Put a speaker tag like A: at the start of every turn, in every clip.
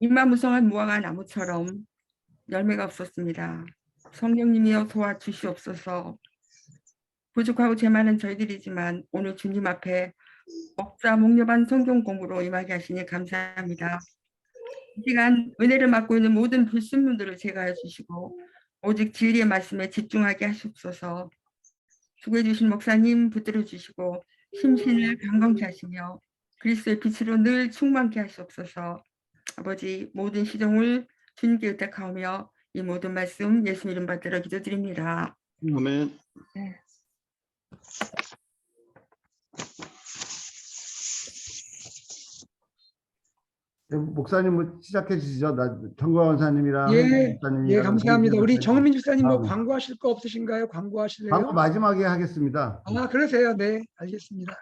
A: 인마무성한 무화과 나무처럼 열매가 없었습니다. 성령님이여 도와주시옵소서. 부족하고 죄 많은 저희들이지만 오늘 주님 앞에 먹자 목려반 성경 공부로 임하게 하시니 감사합니다. 이 시간 은혜를 맡고 있는 모든 불순물들을 제거해 주시고 오직 진리의 말씀에 집중하게 하시옵소서. 수고해 주신 목사님 붙들어 주시고 심신을 강건케 하시며 그리스도의 빛으로 늘 충만케 하시옵소서. 아버지 모든 시종을 주님께 의탁하오며 이 모든 말씀 예수 이름 받들어 기도드립니다.
B: 아멘.
A: 네.
C: 목사님 시작해 주시죠. 정광 원사님이랑
D: 예, 감사합니다. 우리 정은민 집사님 뭐
C: 다음에.
D: 광고하실 거 없으신가요? 광고하실래요?
C: 광고 마지막에 하겠습니다.
D: 아, 그러세요. 네, 알겠습니다.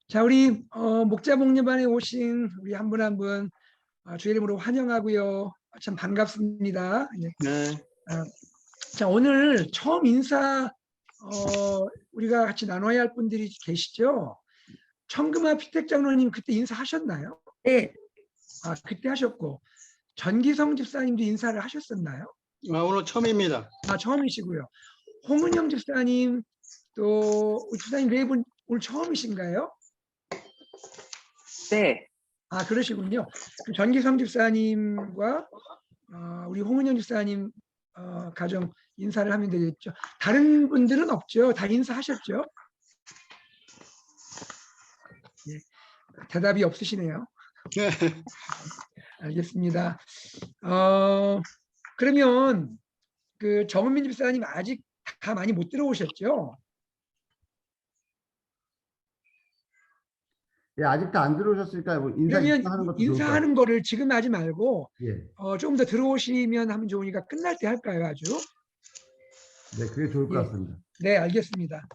D: 자, 우리 목자 목련반에 오신 우리 한 분 한 분 주의 이름으로 환영하고요. 참 반갑습니다. 예.
B: 네.
D: 자, 오늘 처음 인사 우리가 같이 나눠야 할 분들이 계시죠? 청금아 피택 장로님 그때 인사하셨나요?
A: 네.
D: 아, 그때 하셨고 전기성 집사님도 인사를 하셨었나요?
B: 오늘 처음입니다.
D: 아, 처음이시고요. 홍은영 집사님 또 우리 집사님 네 분 오늘 처음이신가요?
A: 네.
D: 아, 그러시군요. 그럼 전기성 집사님과 우리 홍은영 집사님 가정 인사를 하면 되겠죠. 다른 분들은 없죠? 다 인사하셨죠? 예, 대답이 없으시네요. 알겠습니다. 그러면 그 정은민 집사님 아직 다 많이 못 들어오셨죠?
C: 예, 아직도 안 들어오셨으니까 뭐
D: 그러면
C: 인사하는 것도
D: 인사하는 거를 지금 하지 말고
C: 예.
D: 조금 더 들어오시면 하면 좋으니까 끝날 때 할까요? 아주.
C: 네, 그게 좋을 것 같습니다.
D: 네, 알겠습니다.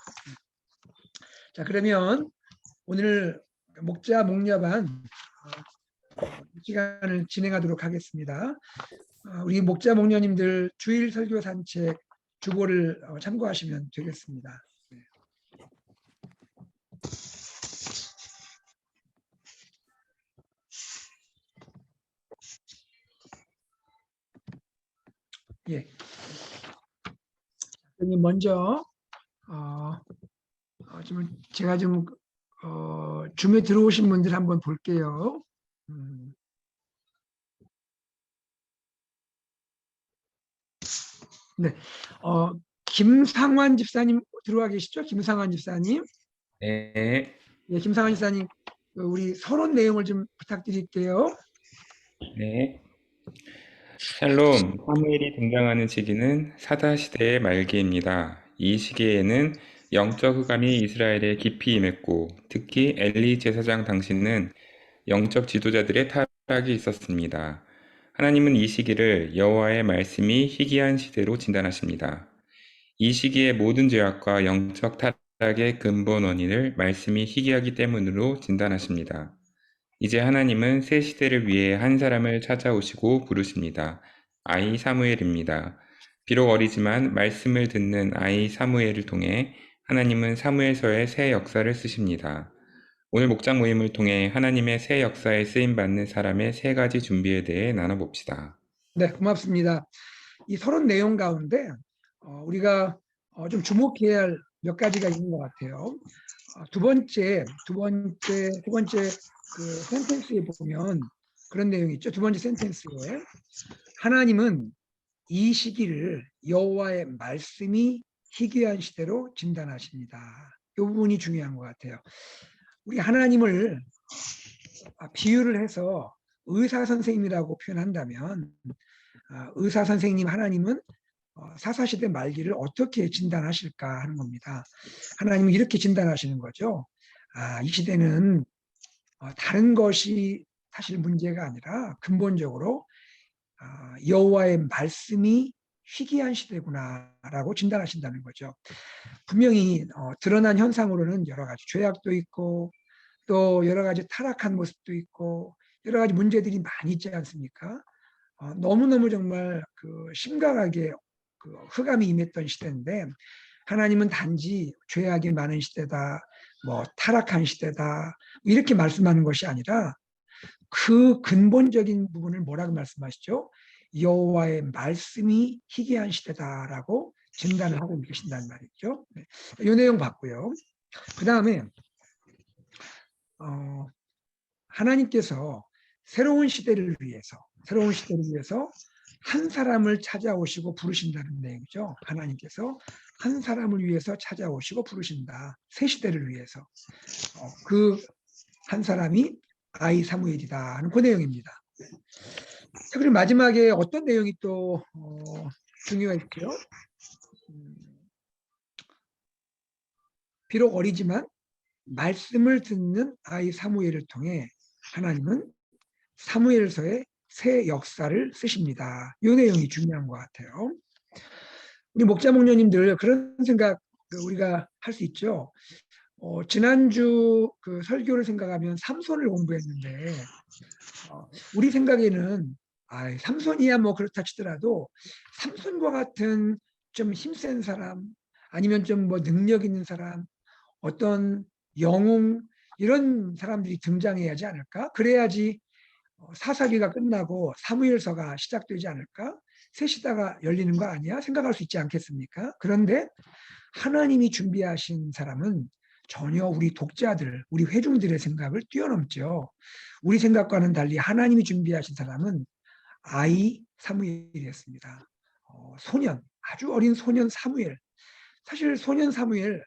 D: 자, 그러면 오늘 목자 목려반 시간을 진행하도록 하겠습니다. 우리 목자 목녀님들 주일 설교 산책 주보를 참고하시면 되겠습니다. 예. 그러면 먼저 지금 제가 좀 줌에 들어오신 분들 한번 볼게요. 네, 김상환 집사님 들어와 계시죠? 김상환 집사님.
E: 네.
D: 예, 김상환 집사님, 우리 서론 내용을 좀 부탁드릴게요.
E: 네. 샬롬, 사무엘이 등장하는 시기는 사다시대의 말기입니다. 이 시기에는 영적 흑암이 이스라엘에 깊이 임했고 특히 엘리 제사장 당시는 영적 지도자들의 타락이 있었습니다. 하나님은 이 시기를 여호와의 말씀이 희귀한 시대로 진단하십니다. 이 시기의 모든 죄악과 영적 타락의 근본 원인을 말씀이 희귀하기 때문으로 진단하십니다. 이제 하나님은 새 시대를 위해 한 사람을 찾아오시고 부르십니다. 아이 사무엘입니다. 비록 어리지만 말씀을 듣는 아이 사무엘을 통해 하나님은 사무엘서의 새 역사를 쓰십니다. 오늘 목장 모임을 통해 하나님의 새 역사에 쓰임받는 사람의 세 가지 준비에 대해 나눠봅시다.
D: 네, 고맙습니다. 이 서론 내용 가운데 우리가 좀 주목해야 할 몇 가지가 있는 것 같아요. 두 번째 그 센텐스에 보면 그런 내용이 있죠. 두 번째 센텐스에 하나님은 이 시기를 여호와의 말씀이 희귀한 시대로 진단하십니다. 이 부분이 중요한 것 같아요. 우리 하나님을 비유를 해서 의사 선생님이라고 표현한다면 의사 선생님 하나님은 사사시대 말기를 어떻게 진단하실까 하는 겁니다. 하나님은 이렇게 진단하시는 거죠. 이 시대는 다른 것이 사실 문제가 아니라 근본적으로 여호와의 말씀이 희귀한 시대구나라고 진단하신다는 거죠. 분명히 드러난 현상으로는 여러 가지 죄악도 있고 또 여러 가지 타락한 모습도 있고 여러 가지 문제들이 많이 있지 않습니까? 너무너무 정말 심각하게 흑암이 임했던 시대인데 하나님은 단지 죄악이 많은 시대다, 뭐 타락한 시대다 이렇게 말씀하는 것이 아니라 그 근본적인 부분을 뭐라고 말씀하시죠? 여호와의 말씀이 희귀한 시대다라고 진단을 하고 계신다는 말이죠. 네. 이 내용 봤고요. 그 다음에 하나님께서 새로운 시대를 위해서 한 사람을 찾아오시고 부르신다는 내용이죠. 하나님께서 한 사람을 위해서 찾아오시고 부르신다. 새 시대를 위해서. 그 한 사람이 아이 사무엘이다 하는 그 내용입니다. 자, 그리고 마지막에 어떤 내용이 또 중요했죠? 비록 어리지만 말씀을 듣는 아이 사무엘을 통해 하나님은 사무엘서의 새 역사를 쓰십니다. 이 내용이 중요한 것 같아요. 우리 목자 목녀님들 그런 생각 우리가 할 수 있죠. 지난주 그 설교를 생각하면 삼손을 공부했는데 우리 생각에는 삼손이야 뭐 그렇다 치더라도 삼손과 같은 좀 힘센 사람 아니면 좀 뭐 능력 있는 사람 어떤 영웅 이런 사람들이 등장해야 하지 않을까? 그래야지 사사기가 끝나고 사무엘서가 시작되지 않을까? 새 시대가 열리는 거 아니야? 생각할 수 있지 않겠습니까? 그런데 하나님이 준비하신 사람은 전혀 우리 독자들, 우리 회중들의 생각을 뛰어넘죠. 우리 생각과는 달리 하나님이 준비하신 사람은 아이 사무엘이었습니다. 소년, 아주 어린 소년 사무엘. 사실 소년 사무엘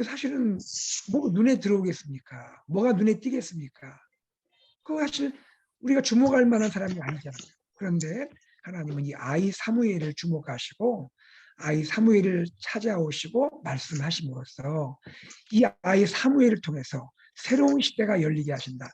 D: 사실은 뭐가 눈에 들어오겠습니까? 뭐가 눈에 띄겠습니까? 사실 우리가 주목할 만한 사람이 아니잖아요. 그런데 하나님은 이 아이 사무엘을 주목하시고 아이 사무엘을 찾아오시고 말씀하심으로써 이 아이 사무엘을 통해서 새로운 시대가 열리게 하신다.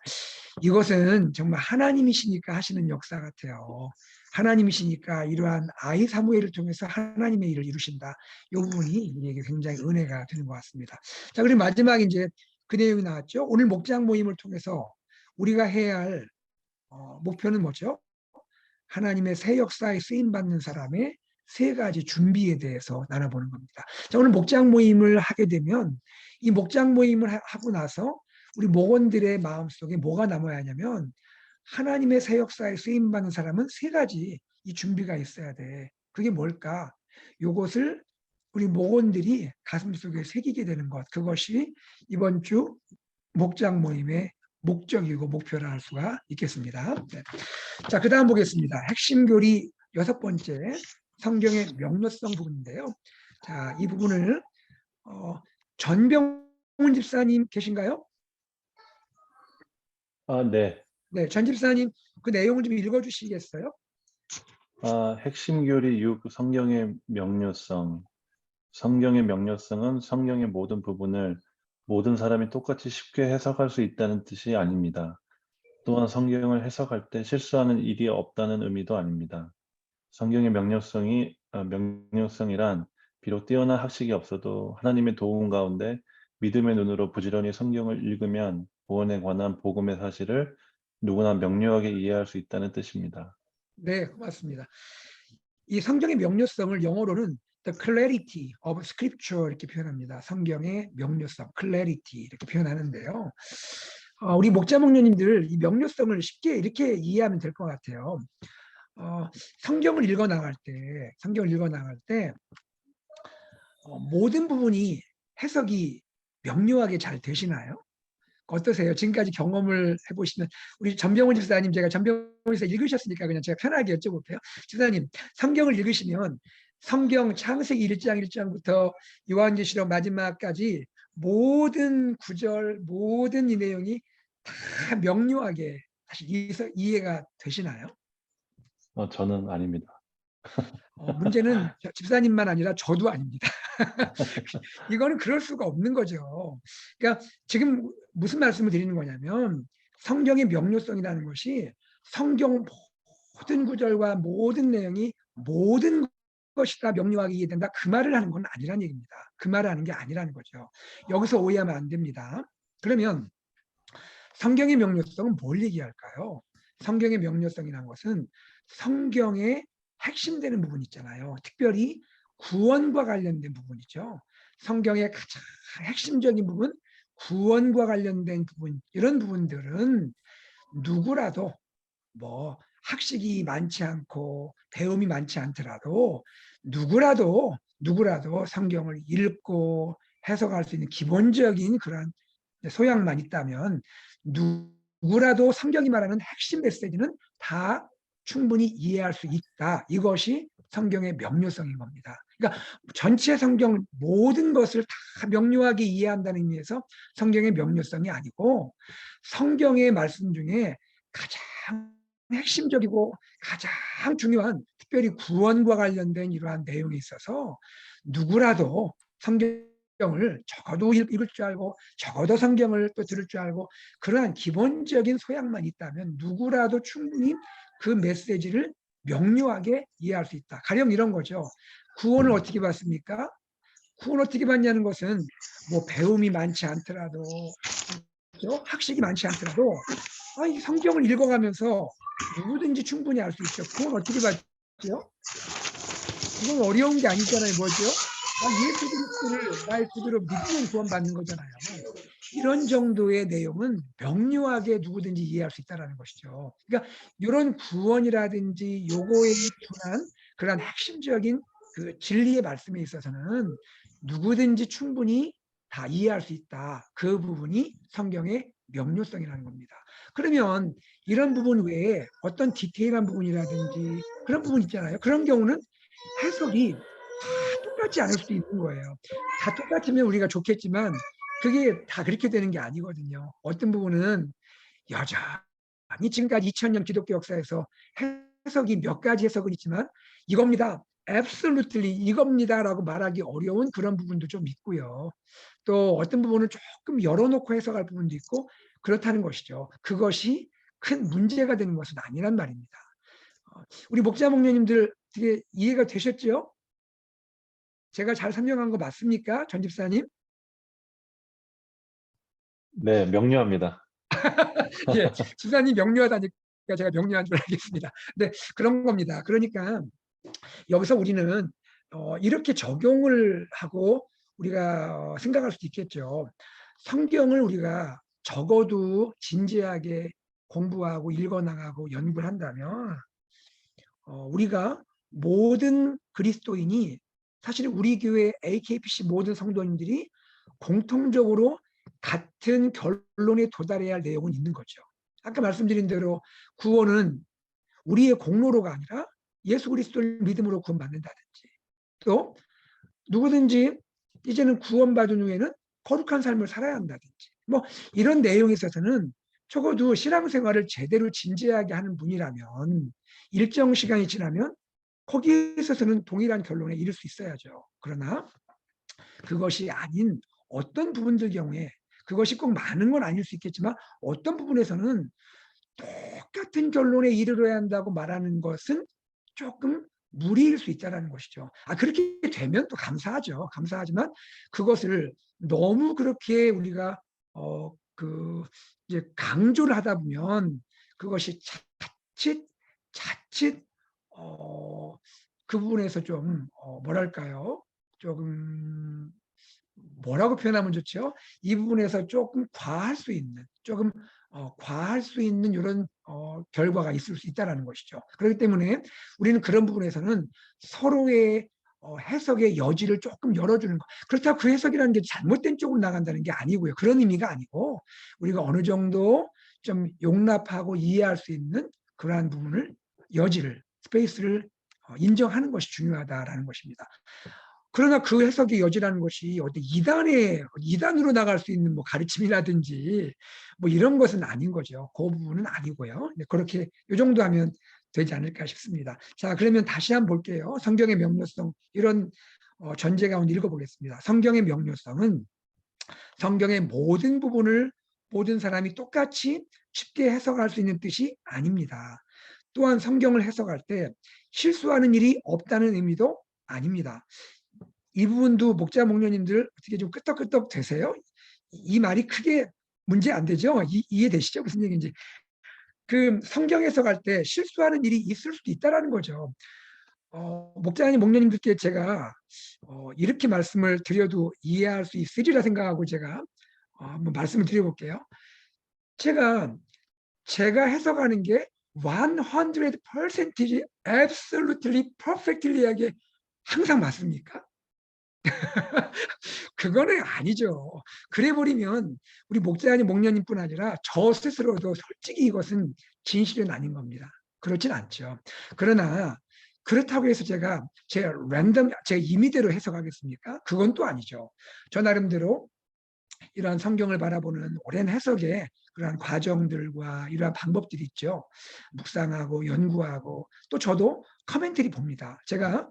D: 이것은 정말 하나님이시니까 하시는 역사 같아요. 하나님이시니까 이러한 아이 사무엘을 통해서 하나님의 일을 이루신다. 이 부분이 우리에게 굉장히 은혜가 되는 것 같습니다. 자, 그리고 마지막에 이제 그 내용이 나왔죠. 오늘 목장 모임을 통해서 우리가 해야 할 목표는 뭐죠? 하나님의 새 역사에 쓰임받는 사람의 세 가지 준비에 대해서 나눠보는 겁니다. 자, 오늘 목장 모임을 하게 되면 이 목장 모임을 하고 나서 우리 목원들의 마음속에 뭐가 남아야 하냐면 하나님의 새 역사에 쓰임받는 사람은 세 가지 이 준비가 있어야 돼. 그게 뭘까? 이것을 우리 목원들이 가슴속에 새기게 되는 것. 그것이 이번 주 목장 모임의 목적이고 목표라 할 수가 있겠습니다. 네. 자, 그 다음 보겠습니다. 핵심 교리 6번째 성경의 명료성 부분인데요. 자, 이 부분을 전병훈 집사님 계신가요?
F: 네.
D: 네, 전 집사님 그 내용을 좀 읽어주시겠어요?
F: 핵심 교리 6, 성경의 명료성. 성경의 명료성은 성경의 모든 부분을 모든 사람이 똑같이 쉽게 해석할 수 있다는 뜻이 아닙니다. 또한 성경을 해석할 때 실수하는 일이 없다는 의미도 아닙니다. 성경의 명료성이란 비록 뛰어난 학식이 없어도 하나님의 도움 가운데 믿음의 눈으로 부지런히 성경을 읽으면 구원에 관한 복음의 사실을 누구나 명료하게 이해할 수 있다는 뜻입니다.
D: 네, 고맙습니다. 이 성경의 명료성을 영어로는 the clarity of scripture 이렇게 표현합니다. 성경의 명료성, clarity 이렇게 표현하는데요. 우리 목자 목녀님들 이 명료성을 쉽게 이렇게 이해하면 될 것 같아요. 성경을 읽어 나갈 때 모든 부분이 해석이 명료하게 잘 되시나요? 어떠세요? 지금까지 경험을 해보시면 우리 전병훈 집사님, 제가 전병훈 집사 읽으셨으니까 그냥 제가 편하게 여쭤볼게요. 집사님, 성경을 읽으시면 성경 창세기 1장 1장부터 요한계시록 마지막까지 모든 구절, 모든 이 내용이 다 명료하게 사실 이해가 되시나요?
F: 저는 아닙니다.
D: 문제는 집사님만 아니라 저도 아닙니다. 이거는 그럴 수가 없는 거죠. 그러니까 지금 무슨 말씀을 드리는 거냐면 성경의 명료성이라는 것이 성경 모든 구절과 모든 내용이 모든 것이 다 명료하게 이해된다. 그 말을 하는 건 아니라는 얘기입니다. 그 말을 하는 게 아니라는 거죠. 여기서 오해하면 안 됩니다. 그러면 성경의 명료성은 뭘 얘기할까요? 성경의 명료성이라는 것은 성경의 핵심되는 부분 있잖아요. 특별히 구원과 관련된 부분이죠. 성경의 가장 핵심적인 부분, 구원과 관련된 부분, 이런 부분들은 누구라도 뭐 학식이 많지 않고 배움이 많지 않더라도 누구라도 성경을 읽고 해석할 수 있는 기본적인 그런 소양만 있다면 누구라도 성경이 말하는 핵심 메시지는 다 충분히 이해할 수 있다. 이것이 성경의 명료성인 겁니다. 그러니까 전체 성경 모든 것을 다 명료하게 이해한다는 의미에서 성경의 명료성이 아니고 성경의 말씀 중에 가장 핵심적이고 가장 중요한 특별히 구원과 관련된 이러한 내용이 있어서 누구라도 성경을 적어도 읽을 줄 알고 적어도 성경을 또 들을 줄 알고 그러한 기본적인 소양만 있다면 누구라도 충분히 그 메시지를 명료하게 이해할 수 있다. 가령 이런 거죠. 구원을 어떻게 받습니까? 구원 어떻게 받냐는 것은 뭐 배움이 많지 않더라도 그렇죠? 학식이 많지 않더라도 이 성경을 읽어가면서 누구든지 충분히 알 수 있죠. 구원 어떻게 받죠? 그건 어려운 게 아니잖아요. 뭐죠? 예수 그리스도를 나의 구주로 믿으면 구원받는 거잖아요. 이런 정도의 내용은 명료하게 누구든지 이해할 수 있다는 것이죠. 그러니까 이런 구원이라든지 요거에 준한 그런 핵심적인 그 진리의 말씀에 있어서는 누구든지 충분히 다 이해할 수 있다. 그 부분이 성경의 명료성이라는 겁니다. 그러면 이런 부분 외에 어떤 디테일한 부분이라든지 그런 부분 있잖아요. 그런 경우는 해석이 다 똑같지 않을 수도 있는 거예요. 다 똑같으면 우리가 좋겠지만 그게 다 그렇게 되는 게 아니거든요. 어떤 부분은 여전히 지금까지 2000년 기독교 역사에서 해석이 몇 가지 해석은 있지만 이겁니다. absolutely 이겁니다라고 말하기 어려운 그런 부분도 좀 있고요. 또 어떤 부분은 조금 열어놓고 해석할 부분도 있고 그렇다는 것이죠. 그것이 큰 문제가 되는 것은 아니란 말입니다. 우리 목자 목녀님들 어떻게 이해가 되셨죠? 제가 잘 설명한 거 맞습니까? 전 집사님?
F: 네, 명료합니다.
D: 예, 집사님 명료하다니까 제가 명료한 줄 알겠습니다. 네, 그런 겁니다. 그러니까 여기서 우리는 이렇게 적용을 하고 우리가 생각할 수도 있겠죠. 성경을 우리가 적어도 진지하게 공부하고 읽어나가고 연구를 한다면 우리가 모든 그리스도인이 사실 우리 교회 AKPC 모든 성도님들이 공통적으로 같은 결론에 도달해야 할 내용은 있는 거죠. 아까 말씀드린 대로 구원은 우리의 공로로가 아니라 예수 그리스도를 믿음으로 구원받는다든지 또 누구든지 이제는 구원받은 후에는 거룩한 삶을 살아야 한다든지 뭐 이런 내용에 있어서는 적어도 신앙생활을 제대로 진지하게 하는 분이라면 일정 시간이 지나면 거기에 있어서는 동일한 결론에 이를 수 있어야죠. 그러나 그것이 아닌 어떤 부분들 경우에 그것이 꼭 많은 건 아닐 수 있겠지만 어떤 부분에서는 똑같은 결론에 이르러야 한다고 말하는 것은 조금 무리일 수 있다는 것이죠. 그렇게 되면 또 감사하죠. 감사하지만 그것을 너무 그렇게 우리가 이제 강조를 하다 보면 그것이 자칫 그 부분에서 좀 뭐랄까요? 조금 뭐라고 표현하면 좋죠? 이 부분에서 조금 과할 수 있는 이런 결과가 있을 수 있다는 것이죠. 그렇기 때문에 우리는 그런 부분에서는 서로의 해석의 여지를 조금 열어주는 것. 그렇다고 그 해석이라는 게 잘못된 쪽으로 나간다는 게 아니고요. 그런 의미가 아니고 우리가 어느 정도 좀 용납하고 이해할 수 있는 그러한 부분을 여지를 스페이스를 인정하는 것이 중요하다라는 것입니다. 그러나 그 해석의 여지라는 것이 어떤 이단으로 나갈 수 있는 뭐 가르침이라든지 뭐 이런 것은 아닌 거죠. 그 부분은 아니고요. 그렇게 이 정도 하면 되지 않을까 싶습니다. 자, 그러면 다시 한번 볼게요. 성경의 명료성 이런 전제 가운데 읽어보겠습니다. 성경의 명료성은 성경의 모든 부분을 모든 사람이 똑같이 쉽게 해석할 수 있는 뜻이 아닙니다. 또한 성경을 해석할 때 실수하는 일이 없다는 의미도 아닙니다. 이 부분도 목자 목녀님들 어떻게 좀 끄떡끄떡 되세요? 이 말이 크게 문제 안 되죠? 이해되시죠? 무슨 얘기인지. 그 성경 해석할 때 실수하는 일이 있을 수도 있다는 거죠. 목사님, 목녀님들께 제가 이렇게 말씀을 드려도 이해할 수 있으리라 생각하고 제가 한번 말씀을 드려볼게요. 제가 해석하는 게 100% absolutely perfectly 하게 항상 맞습니까? 그거는 아니죠. 그래 버리면 우리 목사님, 목녀님뿐 아니라 저 스스로도 솔직히 이것은 진실은 아닌 겁니다. 그렇진 않죠. 그러나 그렇다고 해서 제가 제 임의대로 해석하겠습니까? 그건 또 아니죠. 저 나름대로 이러한 성경을 바라보는 오랜 해석의 그러한 과정들과 이러한 방법들이 있죠. 묵상하고 연구하고 또 저도 커멘터리 봅니다. 제가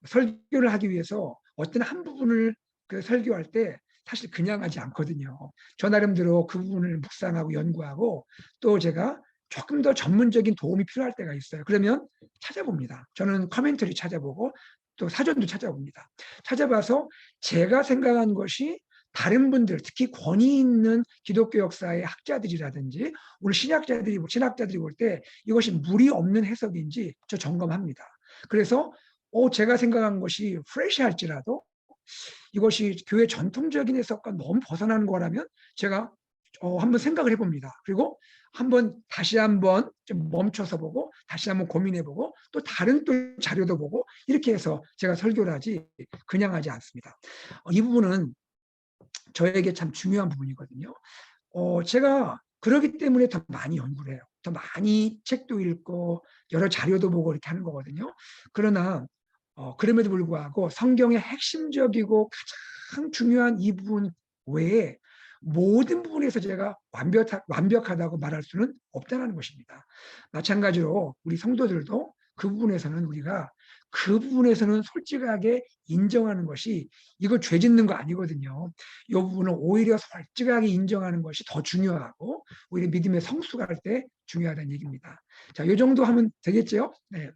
D: 설교를 하기 위해서 어떤 한 부분을 설교할 때 사실 그냥 하지 않거든요. 저 나름대로 그 부분을 묵상하고 연구하고 또 제가 조금 더 전문적인 도움이 필요할 때가 있어요. 그러면 찾아봅니다. 저는 커멘터리 찾아보고 또 사전도 찾아봅니다. 찾아봐서 제가 생각한 것이 다른 분들, 특히 권위 있는 기독교 역사의 학자들이라든지 오늘 신학자들이 볼 때 이것이 무리 없는 해석인지 저 점검합니다. 그래서 제가 생각한 것이 프레시할지라도 이것이 교회 전통적인 해석과 너무 벗어나는 거라면 제가 한번 생각을 해봅니다. 그리고 다시 한번 좀 멈춰서 보고 다시 한번 고민해보고 또 다른 또 자료도 보고 이렇게 해서 제가 설교를 하지 그냥 하지 않습니다. 이 부분은 저에게 참 중요한 부분이거든요. 제가 그러기 때문에 더 많이 연구를 해요. 더 많이 책도 읽고 여러 자료도 보고 이렇게 하는 거거든요. 그러나 그럼에도 불구하고 성경의 핵심적이고 가장 중요한 이 부분 외에 모든 부분에서 제가 완벽하다고 말할 수는 없다는 것입니다. 마찬가지로 우리 성도들도 그 부분에서는 솔직하게 인정하는 것이 이거 죄 짓는 거 아니거든요. 이 부분은 오히려 솔직하게 인정하는 것이 더 중요하고 오히려 믿음의 성수가 할 때 중요하다는 얘기입니다. 자, 이 정도 하면 되겠죠? 네.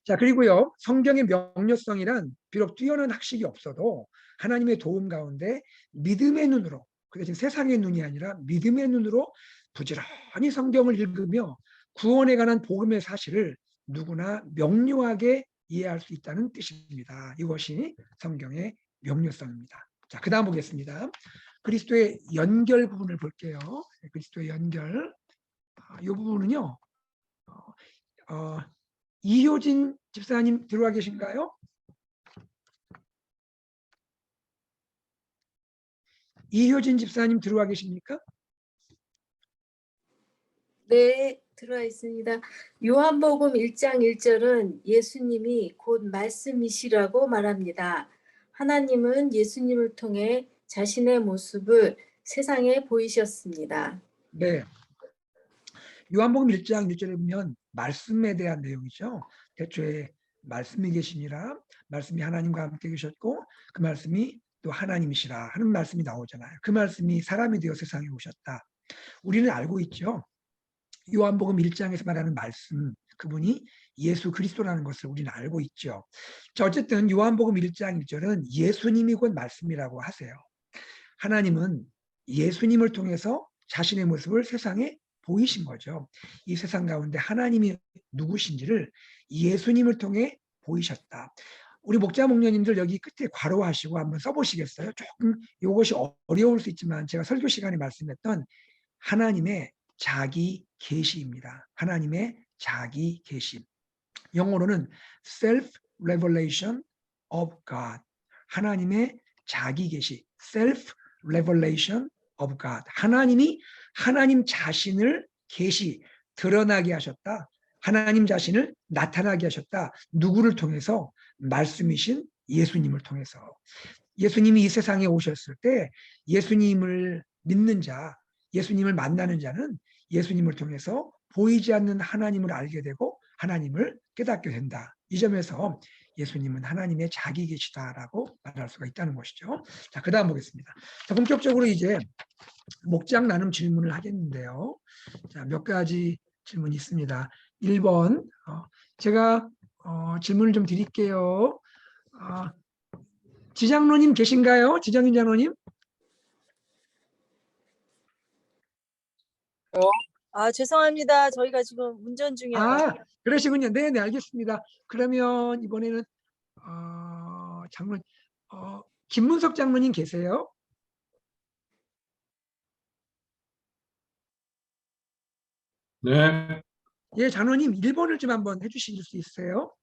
D: 자, 그리고요, 성경의 명료성이란 비록 뛰어난 학식이 없어도 하나님의 도움 가운데 믿음의 눈으로, 그 대신 세상의 눈이 아니라 믿음의 눈으로 부지런히 성경을 읽으며 구원에 관한 복음의 사실을 누구나 명료하게 이해할 수 있다는 뜻입니다. 이것이 성경의 명료성입니다. 자, 그 다음 보겠습니다. 그리스도의 연결 부분을 볼게요. 그리스도의 연결. 이 부분은요, 이효진 집사님 들어와 계신가요? 이효진 집사님 들어와 계십니까?
G: 네, 들어와 있습니다. 요한복음 1장 1절은 예수님이 곧 말씀이시라고 말합니다. 하나님은 예수님을 통해 자신의 모습을 세상에 보이셨습니다.
D: 네. 요한복음 1장 1절에 보면 말씀에 대한 내용이죠. 태초에 말씀이 계시니라, 말씀이 하나님과 함께 계셨고 그 말씀이 또 하나님이시라 하는 말씀이 나오잖아요. 그 말씀이 사람이 되어 세상에 오셨다. 우리는 알고 있죠. 요한복음 1장에서 말하는 말씀, 그분이 예수 그리스도라는 것을 우리는 알고 있죠. 자, 어쨌든 요한복음 1장 1절은 예수님이 곧 말씀이라고 하세요. 하나님은 예수님을 통해서 자신의 모습을 세상에 보이신 거죠. 이 세상 가운데 하나님이 누구신지를 예수님을 통해 보이셨다. 우리 목자 목녀님들 여기 끝에 괄호하시고 한번 써보시겠어요? 조금 이것이 어려울 수 있지만 제가 설교 시간에 말씀했던 하나님의 자기 계시입니다. 하나님의 자기 계시. 영어로는 self revelation of God. 하나님의 자기 계시. self revelation of God. 하나님이 하나님 자신을 계시 드러나게 하셨다. 하나님 자신을 나타나게 하셨다. 누구를 통해서? 말씀이신 예수님을 통해서. 예수님이 이 세상에 오셨을 때 예수님을 믿는 자, 예수님을 만나는 자는 예수님을 통해서 보이지 않는 하나님을 알게 되고 하나님을 깨닫게 된다. 이 점에서 예수님은 하나님의 자기 계시다라고 말할 수가 있다는 것이죠. 자, 그 다음 보겠습니다. 자, 본격적으로 이제 목장 나눔 질문을 하겠는데요. 자, 몇 가지 질문이 있습니다. 1번, 제가 질문을 좀 드릴게요. 지장로님 계신가요? 지정인 장로님?
H: 아, 죄송합니다. 저희가 지금 운전 중이어서.
D: 아, 그러시군요. 네, 네, 알겠습니다. 그러면 이번에는 장로님, 김문석 장로님 계세요?
I: 네,
D: 예, 장로님 1번을 좀 한번 해주실 수 있어요?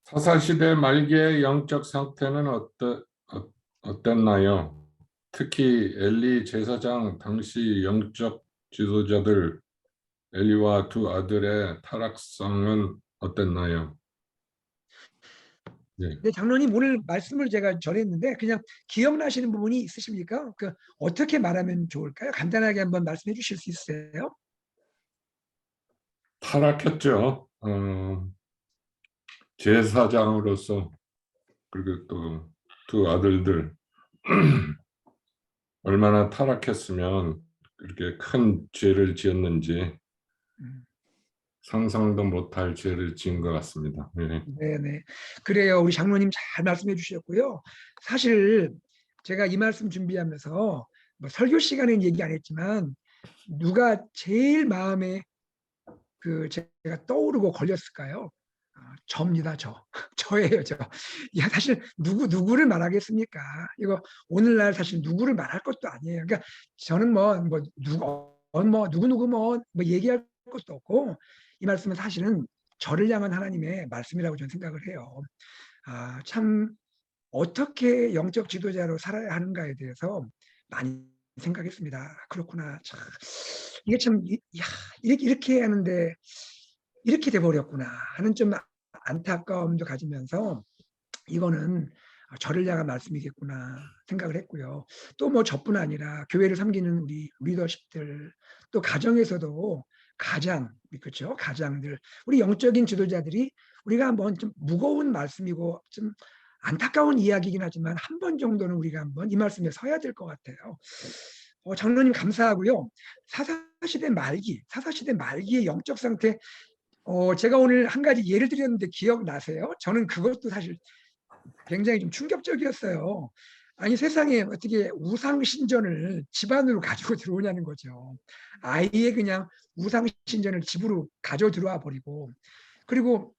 I: 사사시대 말기의 영적 상태는 어땠나요? 특히 엘리 제사장 당시 영적 지도자들 엘리와 두 아들의 타락상은 어땠나요? 네.
D: 네, 장로님 오늘 말씀을 제가 전했는데 그냥 기억나시는 부분이 있으십니까? 그 어떻게 말하면 좋을까요? 간단하게 한번 말씀해 주실 수 있어요?
I: 타락했죠. 제사장으로서. 그리고 또 두 아들들 얼마나 타락했으면 그렇게 큰 죄를 지었는지
D: 음.
I: 상상도 못할 죄를 지은 것 같습니다. 네.
D: 네네. 그래요. 우리 장로님 잘 말씀해 주셨고요. 사실 제가 이 말씀 준비하면서 뭐 설교 시간에는 얘기 안 했지만 누가 제일 마음에 제가 떠오르고 걸렸을까요? 저입니다. 저예요. 야, 사실 누구를 말하겠습니까? 이거 오늘날 사실 누구를 말할 것도 아니에요. 그러니까 저는 누구 얘기할 것도 없고 이 말씀은 사실은 저를 향한 하나님의 말씀이라고 저는 생각을 해요. 참 어떻게 영적 지도자로 살아야 하는가에 대해서 많이 생각했습니다. 그렇구나. 참 이게 참 이렇게 하는데 이렇게 돼버렸구나 하는 좀 안타까움도 가지면서 이거는 저를 향한 말씀이겠구나 생각을 했고요. 또 뭐 저뿐 아니라 교회를 섬기는 우리 리더십들 또 가정에서도 그렇죠? 가장들 우리 영적인 지도자들이 우리가 한번 좀 무거운 말씀이고 좀 안타까운 이야기이긴 하지만 한 번 정도는 우리가 한번 이 말씀에 서야 될 것 같아요. 장로님 감사하고요. 사사시대 말기의 영적 상태 제가 오늘 한 가지 예를 드렸는데 기억나세요? 저는 그것도 사실 굉장히 좀 충격적이었어요. 아니 세상에 어떻게 우상 신전을 집안으로 가지고 들어오냐는 거죠. 아예 그냥 우상 신전을 집으로 가져 들어와 버리고 그리고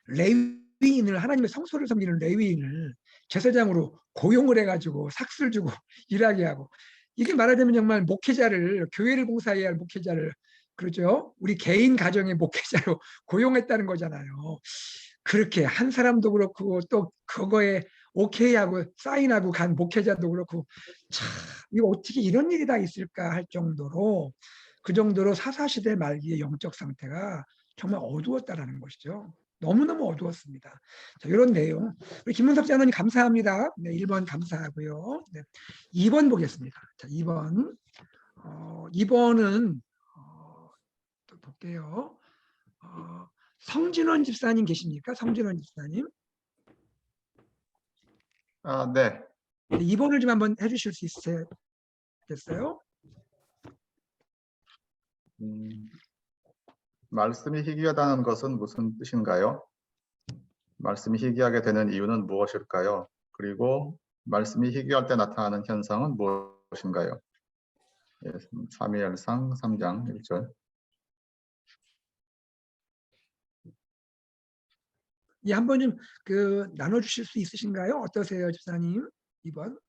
D: 레위인을 하나님의 성소를 섬기는 레위인을 제사장으로 고용을 해가지고 삭스를 주고 일하게 하고 이게 말하자면 정말 목회자를 교회를 봉사해야 할 목회자를 그렇죠? 우리 개인 가정의 목회자로 고용했다는 거잖아요. 그렇게 한 사람도 그렇고 또 그거에 오케이하고 사인하고 간 목회자도 그렇고 참 이거 어떻게 이런 일이 다 있을까 할 정도로 그 정도로 사사시대 말기의 영적 상태가 정말 어두웠다라는 것이죠. 너무너무 어두웠습니다. 자, 이런 내용. 우리 김문석 장로님 감사합니다. 네, 1번 감사하고요. 네, 2번 보겠습니다. 자, 2번. 2번은 또 볼게요. 성진원 집사님 계십니까? 성진원 집사님.
J: 네.
D: 네, 2번을 좀 한번 해주실 수 있으시겠어요?
J: 말씀이 희귀하다는 것은 무슨 뜻인가요? 말씀이 희귀하게 되는 이유는 무엇일까요? 그리고 말씀이 희귀할 때 나타나는 현상은 무엇인가요? 예, 사무엘상 3장 1절.
D: 예, 한번 좀 나눠주실 수 있으신가요? 어떠세요, 집사님? 2번.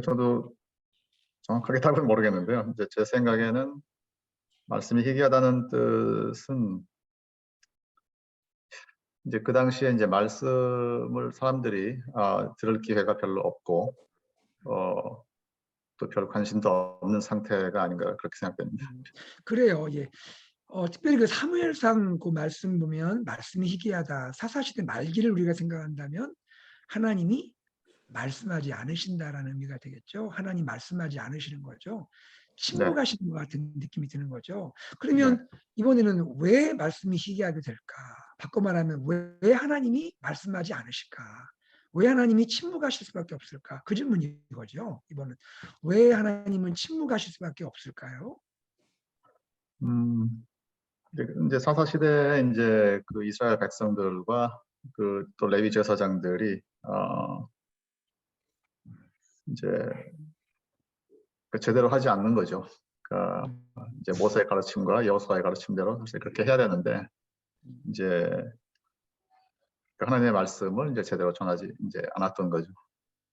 J: 저도 정확하게 답을 모르겠는데요. 이제 제 생각에는 말씀이 희귀하다는 뜻은 이제 그 당시에 이제 말씀을 사람들이 들을 기회가 별로 없고 또 별 관심도 없는 상태가 아닌가 그렇게 생각됩니다.
D: 그래요. 예. 특별히 그 사무엘상 그 말씀 보면 말씀이 희귀하다. 사사시대 말기를 우리가 생각한다면 하나님이 말씀하지 않으신다라는 의미가 되겠죠. 하나님 말씀하지 않으시는 거죠. 침묵하시는 것 같은 느낌이 드는 거죠. 그러면 이번에는 왜 말씀이 희귀하게 될까? 바꿔 말하면 왜 하나님이 말씀하지 않으실까? 왜 하나님이 침묵하실 수밖에 없을까? 그 질문인 거죠. 이번은 왜 하나님은 침묵하실 수밖에 없을까요?
J: 이제 사사 시대에 이제 그 이스라엘 백성들과 그 또 레위 제사장들이 이제 제대로 하지 않는 거죠. 이제 모세의 가르침과 여호수아의 가르침대로 사실 그렇게 해야 되는데 이제 하나님의 말씀을 이제 제대로 전하지 이제 않았던 거죠.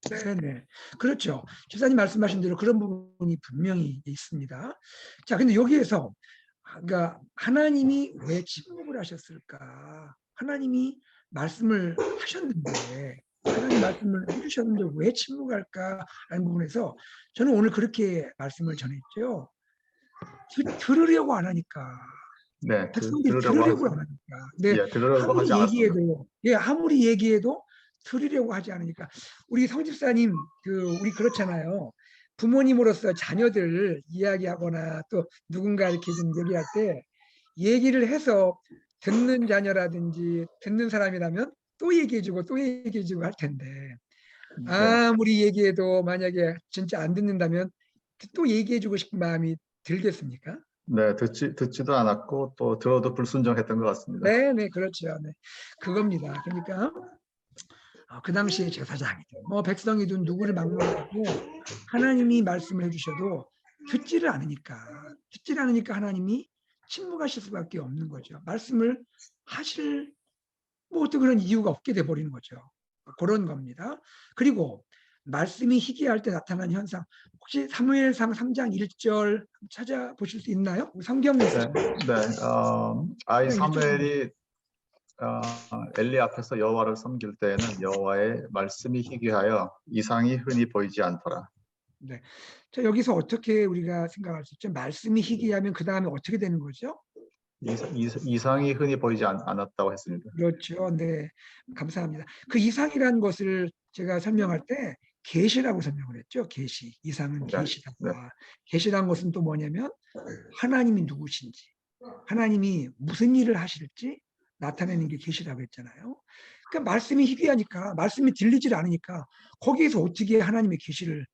D: 네네. 그렇죠. 집사님 말씀하신 대로 그런 부분이 분명히 있습니다. 자, 근데 여기에서 그러니까 하나님이 왜 침묵을 하셨을까? 하나님이 말씀을 하셨는데, 하나님 말씀을 해주셨는데 왜 침묵할까라는 부분에서 저는 오늘 그렇게 말씀을 전했죠. 들으려고 안 하니까.
J: 네,
D: 백성들이
J: 들으려고
D: 들으려고 안 하니까. 근데
J: 예, 들으려고
D: 아무리
J: 하지 않았습니다.
D: 얘기해도, 예, 아무리 얘기해도 들으려고 하지 않으니까. 우리 성집사님, 우리 그렇잖아요. 부모님으로서 자녀들 이야기하거나 또 누군가 이렇게 좀 얘기할 때 얘기를 해서 듣는 자녀라든지 듣는 사람이라면 또 얘기해주고 또 얘기해주고 할 텐데 아무리 얘기해도 만약에 진짜 안 듣는다면 또 얘기해주고 싶은 마음이 들겠습니까?
J: 네, 듣지도 않았고 또 들어도 불순종했던 것 같습니다.
D: 네, 그렇죠. 네, 그겁니다. 그러니까 그 당시에 제사장이든 뭐 백성이든 누구를 막론하고 하나님이 말씀을 해주셔도 듣지를 않으니까 하나님이 침묵하실 수밖에 없는 거죠. 말씀을 하실 뭐 어떤 그런 이유가 없게 돼 버리는 거죠. 그런 겁니다. 그리고 말씀이 희귀할 때 나타난 현상 혹시 사무엘상 3장 1절 찾아보실 수 있나요? 성경에
J: 네,
D: 있어요.
J: 아이
D: 네,
J: 사무엘이 엘리 앞에서 여호와를 섬길 때에는 여호와의 말씀이 희귀하여 이상이 흔히 보이지 않더라.
D: 네. 자, 여기서 어떻게 우리가 생각할 수 있죠? 말씀이 희귀하면 그 다음에 어떻게 되는 거죠?
J: 이상이 흔히 보이지 않았다고 했습니다.
D: 그렇죠. 네. 감사합니다. 그 이상이라는 것을 제가 설명할 때 계시라고 설명을 했죠. 계시. 이상은
J: 네,
D: 계시다.
J: 네.
D: 계시라는 것은 또 뭐냐면 하나님이 누구신지, 하나님이 무슨 일을 하실지 나타내는 게 계시라고 했잖아요. 그러니까 말씀이 희귀하니까, 말씀이 들리질 않으니까 거기에서 어떻게 하나님의 계시를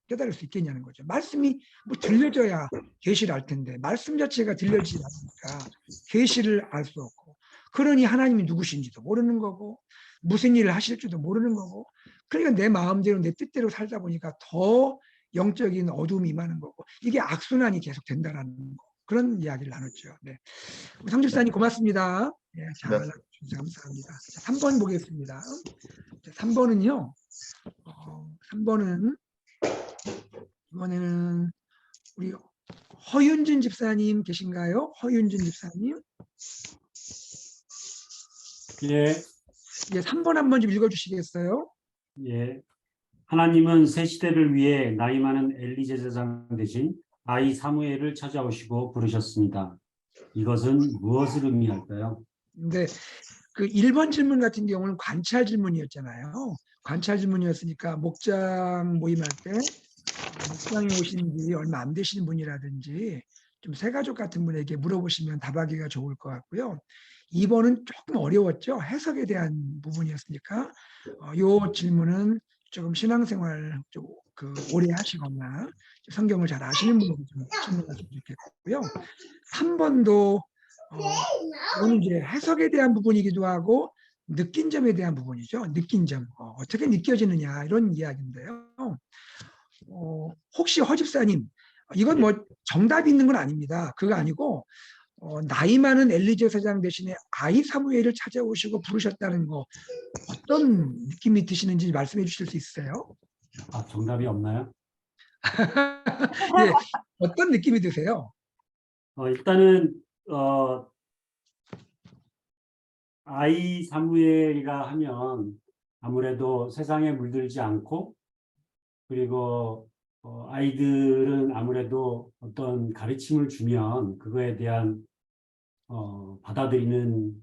D: 깨달을 수 있겠냐는 거죠. 말씀이 뭐 들려져야 계시를 알 텐데 말씀 자체가 들려지지 않으니까 계시를 알 수 없고, 그러니 하나님이 누구신지도 모르는 거고 무슨 일을 하실지도 모르는 거고, 그러니까 내 마음대로 내 뜻대로 살다 보니까 더 영적인 어둠이 임하는 거고 이게 악순환이 계속 된다라는 거, 그런 이야기를 나눴죠. 네. 성집사님 고맙습니다. 네, 잘
J: 네.
D: 주셔서 감사합니다. 자, 3번 보겠습니다. 3번은요. 3번은 이번에는 우리 허윤진 집사님 계신가요? 허윤진 집사님.
K: 예,
D: 3번 한번 좀 읽어주시겠어요?
K: 예. 하나님은 새 시대를 위해 나이 많은 엘리 제사장 대신 아이 사무엘을 찾아오시고 부르셨습니다. 이것은 무엇을 의미할까요?
D: 네, 그 1번 질문 같은 경우는 관찰 질문이었잖아요. 관찰 질문이었으니까 목장 모임할 때 목장에 오신 지 얼마 안 되시는 분이라든지 좀 새가족 같은 분에게 물어보시면 답하기가 좋을 것 같고요. 2번은 조금 어려웠죠. 해석에 대한 부분이었으니까 이 질문은 조금 신앙생활 좀 오래 하시거나 성경을 잘 아시는 분에게 좀 질문하시면 좋겠고요. 3번도 이거는 이제 해석에 대한 부분이기도 하고 느낀 점에 대한 부분이죠. 느낀 점, 어떻게 느껴지느냐 이런 이야기인데요. 혹시 허집사님, 이건 뭐 정답이 있는 건 아닙니다. 그거 아니고 나이 많은 엘리 제사장 대신에 아이 사무엘을 찾아오시고 부르셨다는 거 어떤 느낌이 드시는지 말씀해 주실 수 있어요?
K: 아, 정답이 없나요?
D: 예, 어떤 느낌이 드세요?
K: 일단은 아이 사무엘이라 하면 아무래도 세상에 물들지 않고, 그리고 아이들은 아무래도 어떤 가르침을 주면 그거에 대한 받아들이는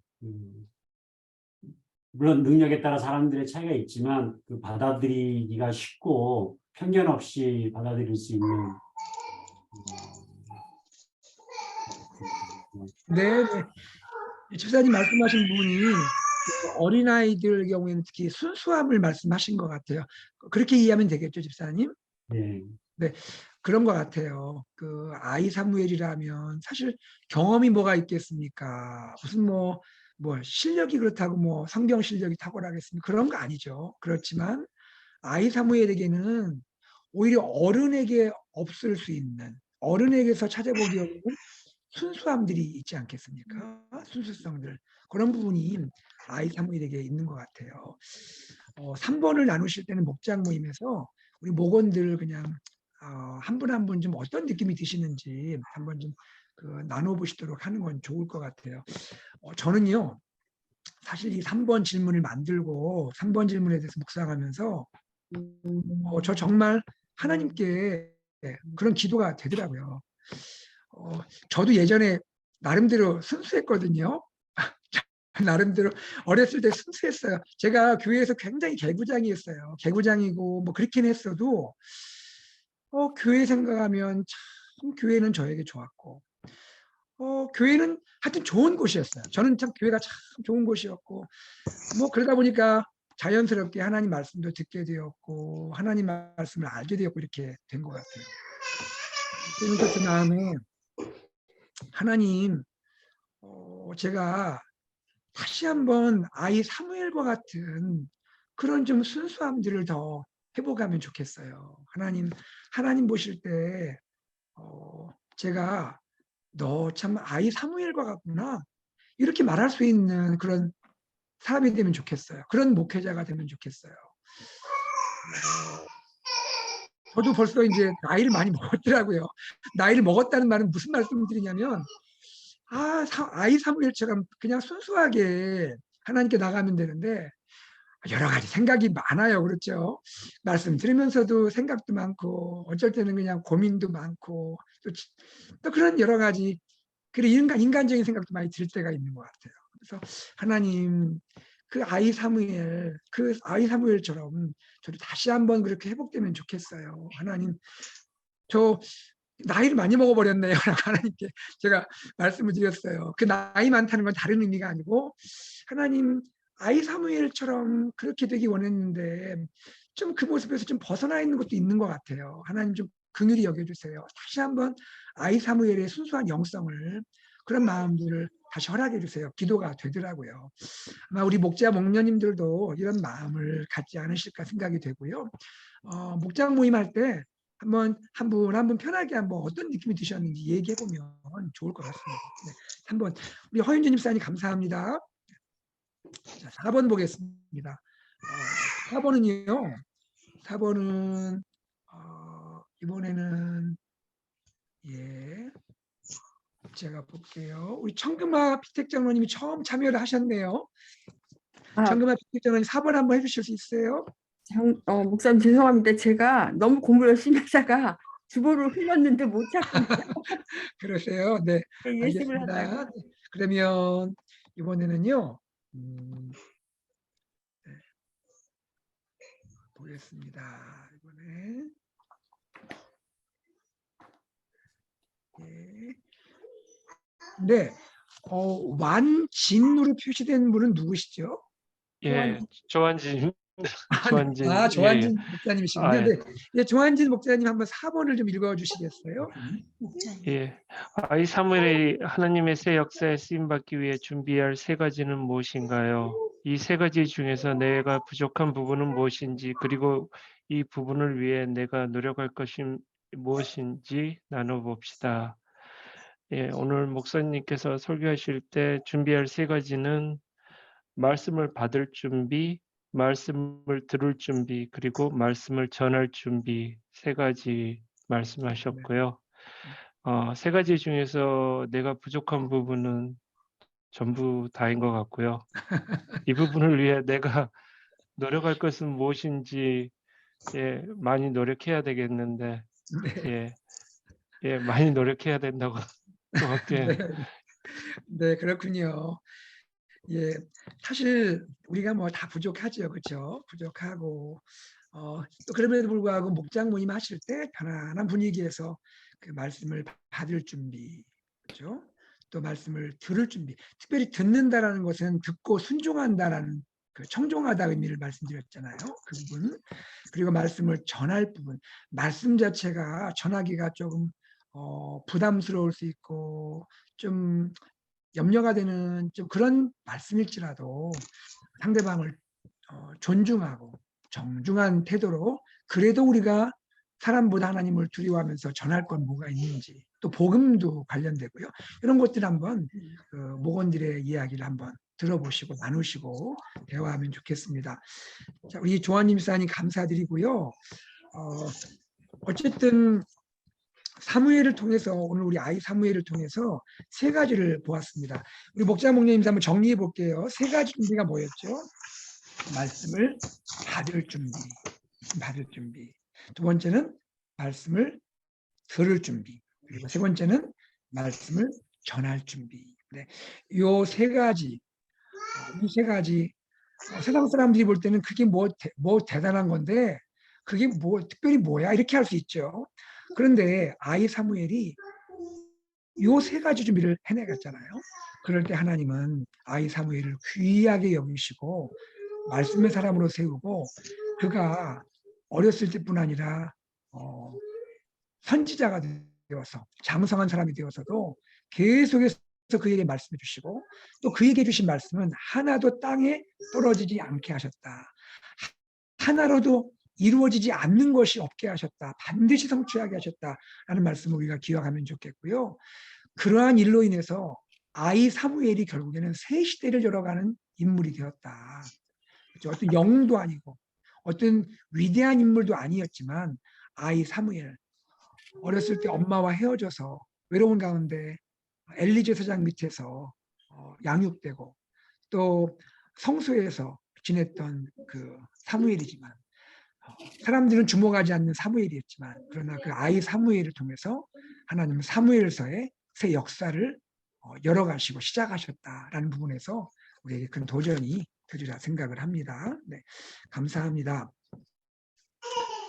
K: 물론 능력에 따라 사람들의 차이가 있지만 그 받아들이기가 쉽고 편견 없이 받아들일 수 있는
D: 네, 집사님 말씀하신 부분이 어린아이들 경우에는 특히 순수함을 말씀하신 것 같아요. 그렇게 이해하면 되겠죠, 집사님?
K: 네.
D: 네, 그런 것 같아요. 그 아이 사무엘이라면 사실 경험이 뭐가 있겠습니까? 무슨 뭐 실력이 그렇다고 뭐 성경 실력이 탁월하겠습니까? 그런 거 아니죠. 그렇지만 아이 사무엘에게는 오히려 어른에게 없을 수 있는, 어른에게서 찾아보기 어려운 순수함들이 있지 않겠습니까? 순수성들. 그런 부분이 아이 사무엘에게 있는 것 같아요. 3번을 나누실 때는 목장 모임에서 우리 목원들 그냥 한 분 한 분 좀 어떤 느낌이 드시는지 한번 좀 나눠보시도록 하는 건 좋을 것 같아요. 저는요, 사실 이 3번 질문을 만들고 3번 질문에 대해서 묵상하면서 저 정말 하나님께 그런 기도가 되더라고요. 저도 예전에 나름대로 순수했거든요. 나름대로 어렸을 때 순수했어요. 제가 교회에서 굉장히 개구장이었어요. 개구장이고 뭐 그렇긴 했어도 교회 생각하면 참 교회는 저에게 좋았고 교회는 하여튼 좋은 곳이었어요. 저는 참 교회가 참 좋은 곳이었고 뭐 그러다 보니까 자연스럽게 하나님 말씀도 듣게 되었고 하나님 말씀을 알게 되었고 이렇게 된 것 같아요. 그러면서 그 마음에 하나님 제가 다시 한번 아이 사무엘과 같은 그런 좀 순수함들을 더 해보가면 좋겠어요. 하나님 보실 때 제가 너 참 아이 사무엘과 같구나 이렇게 말할 수 있는 그런 사람이 되면 좋겠어요. 그런 목회자가 되면 좋겠어요. 저도 벌써 이제 나이를 많이 먹었더라고요. 나이를 먹었다는 말은 무슨 말씀을 드리냐면 아이 사무엘처럼 그냥 순수하게 하나님께 나가면 되는데 여러 가지 생각이 많아요. 그렇죠? 말씀 들으면서도 생각도 많고 어쩔 때는 그냥 고민도 많고 또 그런 여러 가지 인간적인 생각도 많이 들 때가 있는 것 같아요. 그래서 하나님 그 아이 사무엘처럼 저도 다시 한번 그렇게 회복되면 좋겠어요. 하나님 저 나이를 많이 먹어버렸네요. 하나님께 제가 말씀을 드렸어요. 그 나이 많다는 건 다른 의미가 아니고 하나님 아이 사무엘처럼 그렇게 되기 원했는데 좀 그 모습에서 좀 벗어나 있는 것도 있는 것 같아요. 하나님 좀 긍휼히 여겨주세요. 다시 한번 아이 사무엘의 순수한 영성을 그런 마음들을 다시 허락해 주세요. 기도가 되더라고요. 아마 우리 목자 목녀님들도 이런 마음을 갖지 않으실까 생각이 되고요. 목장 모임할 때 한번 한 분 편하게 한번 어떤 느낌이 드셨는지 얘기해 보면 좋을 것 같습니다. 네, 한번 우리 허윤주 집사님 감사합니다. 자, 4번 보겠습니다. 4번은요. 4번은 이번에는 제가 볼게요. 우리 청금아 피택장로님이 처음 참여를 하셨네요. 청금아 피택장로님 4번 한번 해주실 수 있어요?
A: 목사님 죄송합니다. 제가 너무 공부 열심히 하다가 주보를 흘렸는데 못 찾고
D: 그러세요? 네,
A: 예습을
D: 알겠습니다.
A: 하다가.
D: 그러면 이번에는요. 보겠습니다. 이번에 네, 완진으로 표시된 분은 누구시죠?
L: 조한진.
D: 조한진 목사님이시군요. 네, 조한진 목사님 한번 4번을 좀 읽어주시겠어요?
L: 아이 사무엘이 하나님의 새 역사에 쓰임받기 위해 준비할 3가지는 무엇인가요? 이 3가지 중에서 내가 부족한 부분은 무엇인지 그리고 이 부분을 위해 내가 노력할 것이 무엇인지 나눠봅시다. 오늘 목사님께서 설교하실 때 준비할 3가지는 말씀을 받을 준비, 말씀을 들을 준비, 그리고 말씀을 전할 준비 3가지 말씀하셨고요. 3가지 중에서 내가 부족한 부분은 전부 다인 것 같고요. 이 부분을 위해 내가 노력할 것은 무엇인지 많이 노력해야 되겠는데 많이 노력해야 된다고 또 할게요.
D: 네, 그렇군요. 사실 우리가 뭐 다 부족하죠, 그렇죠? 부족하고 또 그럼에도 불구하고 목장 모임 하실 때 편안한 분위기에서 그 말씀을 받을 준비, 그렇죠? 또 말씀을 들을 준비. 특별히 듣는다라는 것은 듣고 순종한다라는 그 청종하다 의미를 말씀드렸잖아요. 그 부분. 그리고 말씀을 전할 부분. 말씀 자체가 전하기가 조금 부담스러울 수 있고 좀 염려가 되는 좀 그런 말씀일지라도 상대방을 존중하고 정중한 태도로 그래도 우리가 사람보다 하나님을 두려워하면서 전할 건 뭐가 있는지, 또 복음도 관련되고요. 이런 것들 한번 목원들의 이야기를 한번 들어보시고 나누시고 대화하면 좋겠습니다. 자, 우리 조한님 사님 감사드리고요. 어쨌든 사무엘을 통해서 오늘 우리 아이 사무엘을 통해서 세 가지를 보았습니다. 우리 목자 목녀님 한번 정리해 볼게요. 세 가지 준비가 뭐였죠? 말씀을 받을 준비, 받을 준비. 두 번째는 말씀을 들을 준비. 그리고 세 번째는 말씀을 전할 준비. 네, 요 세 가지, 이 세 가지 세상 사람들이 볼 때는 그게 뭐 대단한 건데 그게 뭐 특별히 뭐야 이렇게 할 수 있죠. 그런데 아이 사무엘이 요 세 가지 준비를 해내갔잖아요. 그럴 때 하나님은 아이 사무엘을 귀하게 여기시고 말씀의 사람으로 세우고 그가 어렸을 때뿐 아니라 선지자가 되어서 장성한 사람이 되어서도 계속해서 그에게 말씀해 주시고 또 그에게 주신 말씀은 하나도 땅에 떨어지지 않게 하셨다. 하나로도 이루어지지 않는 것이 없게 하셨다. 반드시 성취하게 하셨다라는 말씀을 우리가 기억하면 좋겠고요. 그러한 일로 인해서 아이 사무엘이 결국에는 새 시대를 열어가는 인물이 되었다. 그렇죠? 어떤 영도 아니고 어떤 위대한 인물도 아니었지만 아이 사무엘 어렸을 때 엄마와 헤어져서 외로운 가운데 엘리 제사장 밑에서 양육되고 또 성소에서 지냈던 그 사무엘이지만 사람들은 주목하지 않는 사무엘이었지만 그러나 그 아이 사무엘을 통해서 하나님은 사무엘서의 새 역사를 열어가시고 시작하셨다라는 부분에서 우리에게 큰 도전이 되리라 생각을 합니다. 네, 감사합니다.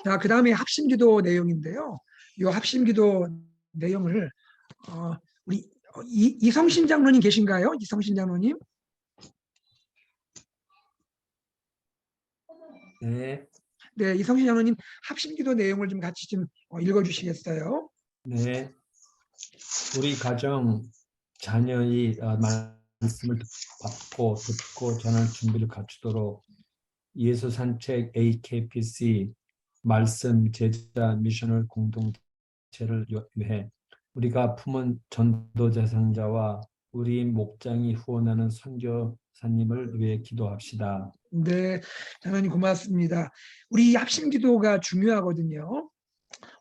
D: 자, 그 다음에 합심기도 내용인데요. 이 합심기도 내용을 우리 이성신 장로님 계신가요? 이성신 장로님?
M: 네.
D: 네, 이성신 장로님 합심기도 내용을 좀 같이 좀 읽어주시겠어요?
M: 네. 우리 가정 자녀의 말씀을 받고 듣고 전할 준비를 갖추도록 예수 산책 AKPC 말씀 제자 미션을 공동체를 위해 우리가 품은 전도 대상자와 우리 목장이 후원하는 선교사님을 위해 기도합시다.
D: 네, 장로님 고맙습니다. 우리 합심기도가 중요하거든요.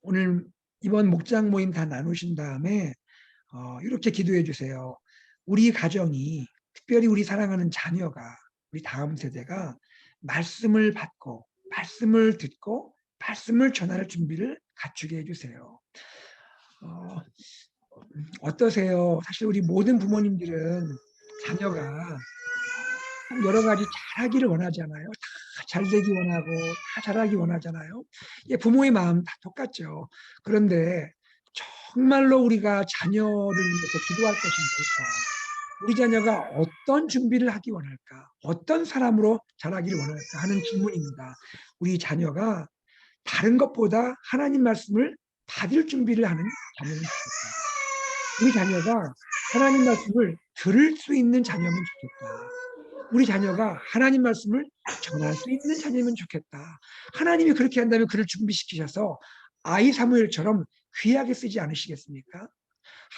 D: 오늘 이번 목장 모임 다 나누신 다음에 이렇게 기도해 주세요. 우리 가정이 특별히 우리 사랑하는 자녀가 우리 다음 세대가 말씀을 받고 말씀을 듣고 말씀을 전할 준비를 갖추게 해주세요. 어떠세요? 사실 우리 모든 부모님들은 자녀가 여러 가지 잘하기를 원하잖아요. 다 잘되기 원하고 다 잘하기 원하잖아요. 부모의 마음 다 똑같죠. 그런데 정말로 우리가 자녀를 위해서 기도할 것이 뭘까? 우리 자녀가 어떤 준비를 하기 원할까? 어떤 사람으로 자라기를 원할까 하는 질문입니다. 우리 자녀가 다른 것보다 하나님 말씀을 받을 준비를 하는 자녀는 좋겠다. 우리 자녀가 하나님 말씀을 들을 수 있는 자녀면 좋겠다. 우리 자녀가 하나님 말씀을 전할 수 있는 자녀면 좋겠다. 하나님이 그렇게 한다면 그를 준비시키셔서 아이 사무엘처럼 귀하게 쓰지 않으시겠습니까?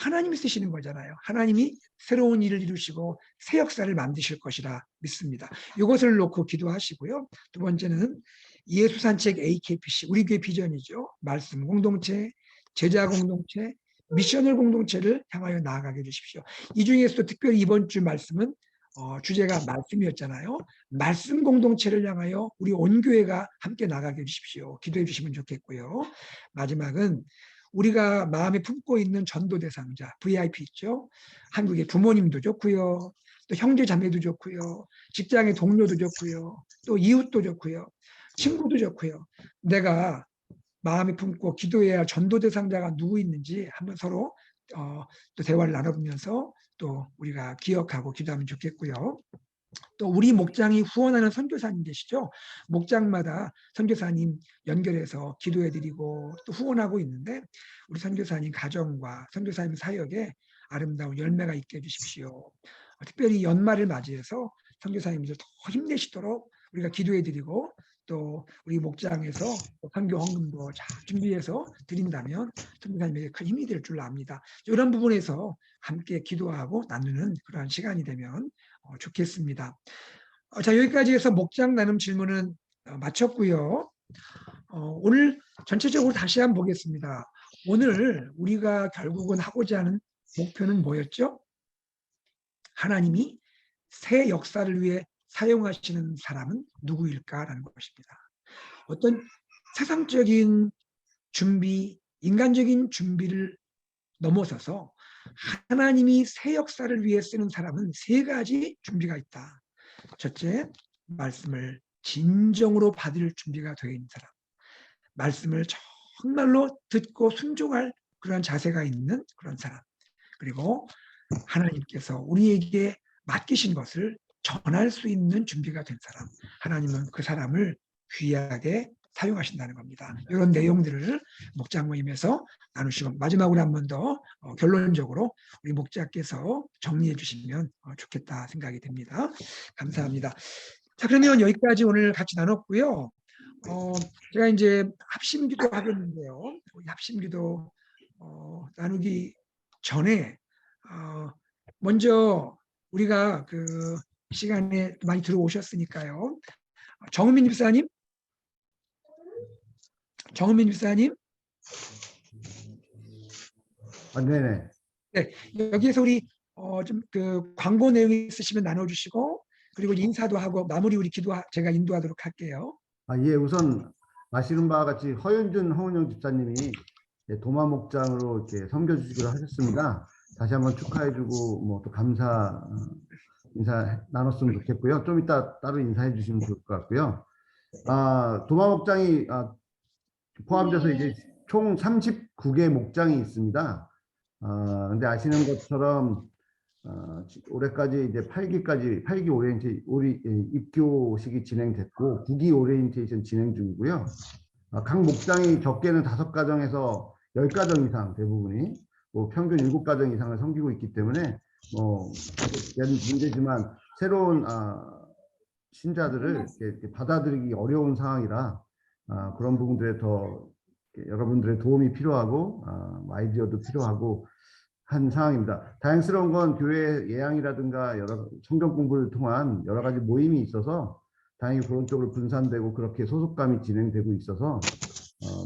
D: 하나님이 쓰시는 거잖아요. 하나님이 새로운 일을 이루시고 새 역사를 만드실 것이라 믿습니다. 이것을 놓고 기도하시고요. 두 번째는 예수 산책 AKPC 우리 교회 비전이죠. 말씀 공동체, 제자 공동체, 미션을 공동체를 향하여 나아가게 해주십시오. 이 중에서도 특별히 이번 주 말씀은 주제가 말씀이었잖아요. 말씀 공동체를 향하여 우리 온 교회가 함께 나가게 해주십시오. 기도해 주시면 좋겠고요. 마지막은 우리가 마음에 품고 있는 전도 대상자 VIP 있죠. 한국의 부모님도 좋고요. 또 형제 자매도 좋고요. 직장의 동료도 좋고요. 또 이웃도 좋고요. 친구도 좋고요. 내가 마음에 품고 기도해야 할 전도 대상자가 누구 있는지 한번 서로 또 대화를 나눠보면서 또 우리가 기억하고 기도하면 좋겠고요. 또 우리 목장이 후원하는 선교사님 계시죠? 목장마다 선교사님 연결해서 기도해드리고 또 후원하고 있는데 우리 선교사님 가정과 선교사님 사역에 아름다운 열매가 있게 해주십시오. 특별히 연말을 맞이해서 선교사님들 더 힘내시도록 우리가 기도해드리고 또 우리 목장에서 선교 헌금도 잘 준비해서 드린다면 선교사님에게 큰 힘이 될 줄 압니다. 이런 부분에서 함께 기도하고 나누는 그러한 시간이 되면 좋겠습니다. 자, 여기까지 해서 목장 나눔 질문은 마쳤고요. 오늘 전체적으로 다시 한번 보겠습니다. 오늘 우리가 결국은 하고자 하는 목표는 뭐였죠? 하나님이 새 역사를 위해 사용하시는 사람은 누구일까라는 것입니다. 어떤 세상적인 준비, 인간적인 준비를 넘어서서 하나님이 새 역사를 위해 쓰는 사람은 세 가지 준비가 있다. 첫째, 말씀을 진정으로 받을 준비가 되어 있는 사람. 말씀을 정말로 듣고 순종할 그런 자세가 있는 그런 사람. 그리고 하나님께서 우리에게 맡기신 것을 전할 수 있는 준비가 된 사람. 하나님은 그 사람을 귀하게 사용하신다는 겁니다. 이런 내용들을 목장 모임에서 나누시고 마지막으로 한 번 더 결론적으로 우리 목자께서 정리해 주시면 좋겠다 생각이 됩니다. 감사합니다. 자, 그러면 여기까지 오늘 같이 나눴고요. 제가 이제 합심기도 하겠는데요. 합심기도 나누기 전에 먼저 우리가 그 시간에 많이 들어오셨으니까요. 정은민 집사님,
C: 네네.
D: 네, 여기에서 우리 좀 그 광고 내용이 있으시면 나눠주시고 그리고 인사도 하고 마무리 우리 제가 인도하도록 할게요.
C: 예, 우선 아시는 바와 같이 허윤준 허은영 집사님이 도마 목장으로 이렇게 섬겨주시기로 하셨습니다. 다시 한번 축하해주고 뭐 또 감사 인사 나눴으면 좋겠고요. 좀 이따 따로 인사해 주시면 좋을 것 같고요. 도마 목장이 포함돼서 이제 총 39개 목장이 있습니다. 근데 아시는 것처럼 올해까지 이제 8기 입교식이 진행됐고 9기 오리엔테이션 진행 중이고요. 각 목장이 적게는 5가정에서 10가정 이상 대부분이 뭐 평균 7가정 이상을 섬기고 있기 때문에 문제지만 새로운 신자들을 이렇게 받아들이기 어려운 상황이라 그런 부분들에 더 여러분들의 도움이 필요하고 아이디어도 필요하고 한 상황입니다. 다행스러운 건 교회 예양이라든가 여러 성경 공부를 통한 여러 가지 모임이 있어서 다행히 그런 쪽으로 분산되고 그렇게 소속감이 진행되고 있어서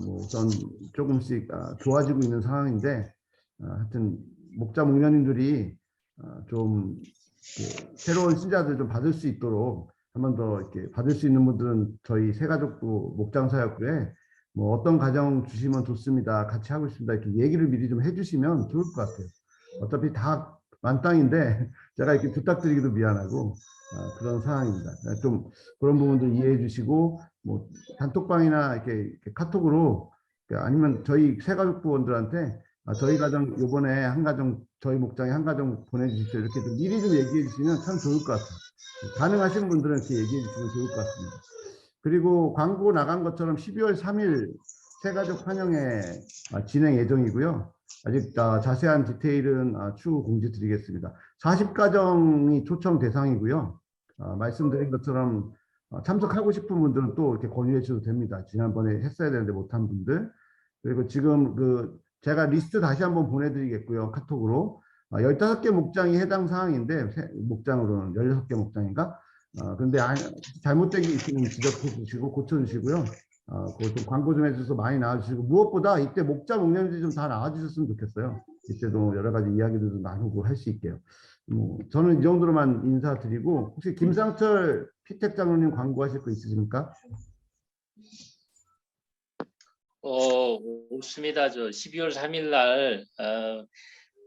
C: 뭐 우선 조금씩 좋아지고 있는 상황인데 하여튼 목자 목녀님들이 좀 새로운 신자들 좀 받을 수 있도록 한 번 더 이렇게 받을 수 있는 분들은 저희 새가족부 목장사역부에 뭐 어떤 가정 주시면 좋습니다. 같이 하고 싶습니다. 이렇게 얘기를 미리 좀 해주시면 좋을 것 같아요. 어차피 다 만땅인데 제가 이렇게 부탁드리기도 미안하고 그런 상황입니다. 좀 그런 부분도 이해해 주시고 뭐 단톡방이나 이렇게 카톡으로 아니면 저희 새가족부원들한테 저희 가정 요번에 한 가정 저희 목장에 한 가정 보내주십시오. 이렇게 좀 미리 좀 얘기해 주시면 참 좋을 것 같아요. 가능하신 분들은 이렇게 얘기해 주시면 좋을 것 같습니다. 그리고 광고 나간 것처럼 12월 3일 새가족 환영회 진행 예정이고요. 아직 자세한 디테일은 추후 공지 드리겠습니다. 40가정이 초청 대상이고요. 말씀드린 것처럼 참석하고 싶은 분들은 또 이렇게 권유해 주셔도 됩니다. 지난번에 했어야 되는데 못한 분들. 그리고 지금 제가 리스트 다시 한번 보내드리겠고요. 카톡으로. 15개 목장이 해당 사항인데 목장으로는 16개 목장인가? 근데 잘못된 게 있으면 지적해 주시고 고쳐주시고요. 좀 광고 좀 해주셔서 많이 나와주시고 무엇보다 이때 목자 목련들이 좀 다 나와주셨으면 좋겠어요. 이때도 여러 가지 이야기들도 나누고 할 수 있게요. 저는 이 정도로만 인사드리고 혹시 김상철 피택 장로님 광고하실 거 있으십니까?
N: 없습니다. 12월 3일 날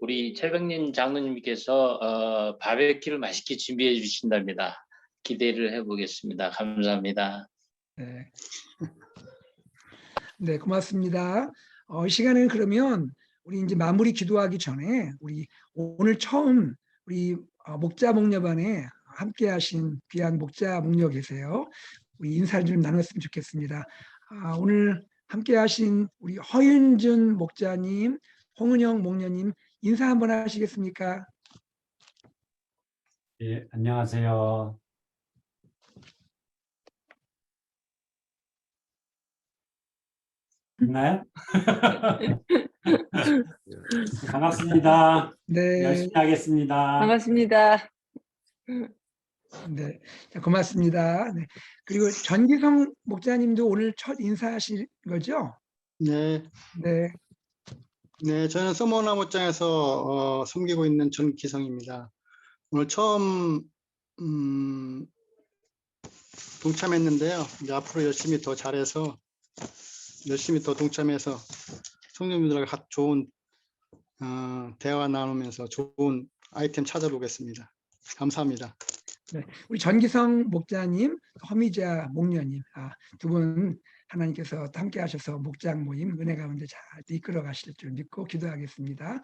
N: 우리 최병림 장로님께서 바베큐를 맛있게 준비해 주신답니다. 기대를 해보겠습니다. 감사합니다.
D: 네, 네 고맙습니다. 이 시간에는 그러면 우리 이제 마무리 기도하기 전에 우리 오늘 처음 우리 목자 목녀반에 함께하신 귀한 목자 목녀 계세요. 우리 인사를 좀 나눴으면 좋겠습니다. 오늘 함께하신 우리 허윤준 목자님, 홍은영 목녀님 인사 한번 하시겠습니까?
K: 예, 안녕하세요. 있나요? 반갑습니다.
D: 네,
K: 열심히 하겠습니다.
H: 반갑습니다.
D: 네, 자, 고맙습니다. 네. 그리고 전기성 목자님도 오늘 첫 인사하실 거죠?
B: 네,
D: 네,
B: 네, 저는 서머나 목장에서 섬기고 있는 전기성입니다. 오늘 처음 동참했는데요. 이제 앞으로 열심히 더 잘해서 열심히 더 동참해서 성도님들과 좋은 대화 나누면서 좋은 아이템 찾아보겠습니다. 감사합니다.
D: 네. 우리 전기성 목자님, 허미자 목녀님, 두 분 하나님께서 함께 하셔서 목장 모임 은혜 가운데 잘 이끌어 가실 줄 믿고 기도하겠습니다.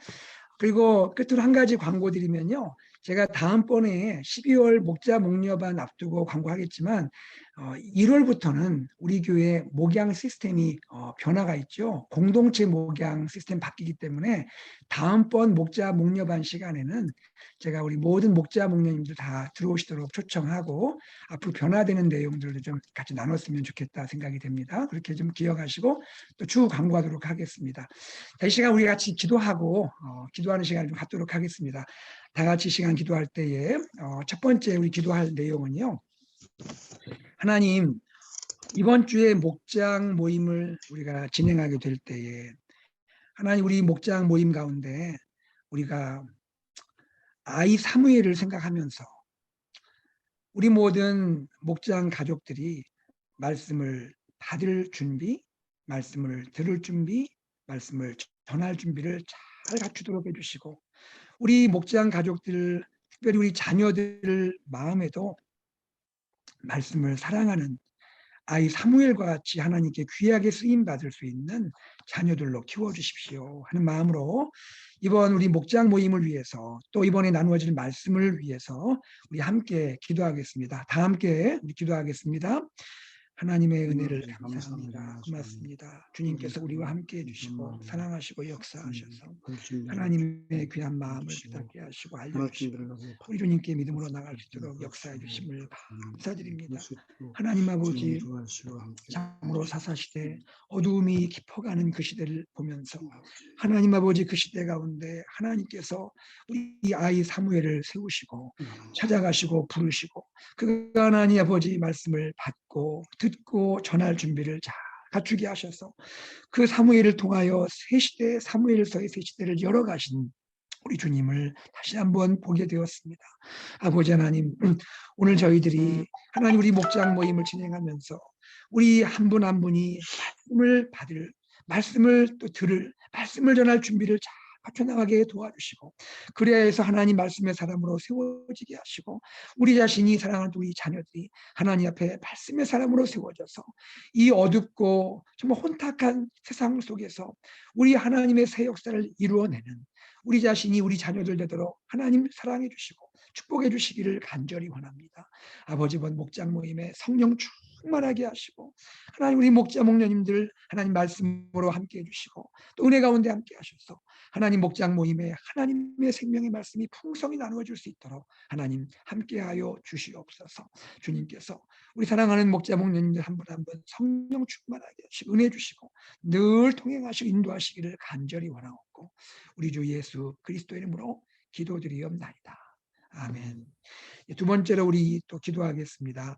D: 그리고 끝으로 한 가지 광고 드리면요. 제가 다음번에 12월 목자 목녀반 앞두고 광고하겠지만 1월부터는 우리 교회 목양 시스템이 변화가 있죠. 공동체 목양 시스템 바뀌기 때문에 다음번 목자 목녀반 시간에는 제가 우리 모든 목자 목녀님들 다 들어오시도록 초청하고 앞으로 변화되는 내용들도 좀 같이 나눴으면 좋겠다 생각이 됩니다. 그렇게 좀 기억하시고 또 추후 광고하도록 하겠습니다. 이 시간 우리 같이 기도하고 기도하는 시간을 좀 갖도록 하겠습니다. 다 같이 시간 기도할 때에 첫 번째 우리 기도할 내용은요. 하나님, 이번 주에 목장 모임을 우리가 진행하게 될 때에 하나님 우리 목장 모임 가운데 우리가 아이 사무엘을 생각하면서 우리 모든 목장 가족들이 말씀을 받을 준비, 말씀을 들을 준비, 말씀을 전할 준비를 잘 갖추도록 해주시고 우리 목장 가족들, 특별히 우리 자녀들 마음에도 말씀을 사랑하는 아이 사무엘과 같이 하나님께 귀하게 쓰임받을 수 있는 자녀들로 키워주십시오 하는 마음으로 이번 우리 목장 모임을 위해서 또 이번에 나누어질 말씀을 위해서 우리 함께 기도하겠습니다. 다 함께 우리 기도하겠습니다. 하나님의 은혜를 감사합니다. 고맙습니다. 주님께서 우리와 함께 해주시고 사랑하시고 역사하셔서 하나님의 귀한 마음을 깨닫게 하시고 알려주시고 우리 주님께 믿음으로 나갈 수 있도록 역사해 주심을 감사드립니다. 하나님 아버지, 참으로 사사시대 어두움이 깊어가는 그 시대를 보면서 하나님 아버지 그 시대 가운데 하나님께서 우리 아이 사무엘을 세우시고 찾아가시고 부르시고 그가 하나님 아버지 말씀을 받고 듣고 전할 준비를 잘 갖추게 하셔서 그 사무엘을 통하여 새 시대 사무엘서의 새 시대를 열어가신 우리 주님을 다시 한번 보게 되었습니다. 아버지 하나님, 오늘 저희들이 하나님 우리 목장 모임을 진행하면서 우리 한 분 한 분이 말씀을 받을, 말씀을 또 들을, 말씀을 전할 준비를 잘 갖춰나가게 도와주시고 그래야 해서 하나님 말씀의 사람으로 세워지게 하시고 우리 자신이 사랑하는 우리 자녀들이 하나님 앞에 말씀의 사람으로 세워져서 이 어둡고 정말 혼탁한 세상 속에서 우리 하나님의 새 역사를 이루어내는 우리 자신이 우리 자녀들 되도록 하나님 사랑해 주시고 축복해 주시기를 간절히 원합니다. 아버지 번 목장 모임에 성령 충만하게 하시고 하나님 우리 목자 목녀님들 하나님 말씀으로 함께 해주시고 또 은혜 가운데 함께 하셔서 하나님 목장 모임에 하나님의 생명의 말씀이 풍성히 나누어질 수 있도록 하나님 함께하여 주시옵소서. 주님께서 우리 사랑하는 목자 목녀님들 한 분 한 분 성령 충만하게 하시고 은혜 주시고 늘 통행하시고 인도하시기를 간절히 원하옵고 우리 주 예수 그리스도의 이름으로 기도드리옵나이다. 아멘. 두 번째로 우리 또 기도하겠습니다.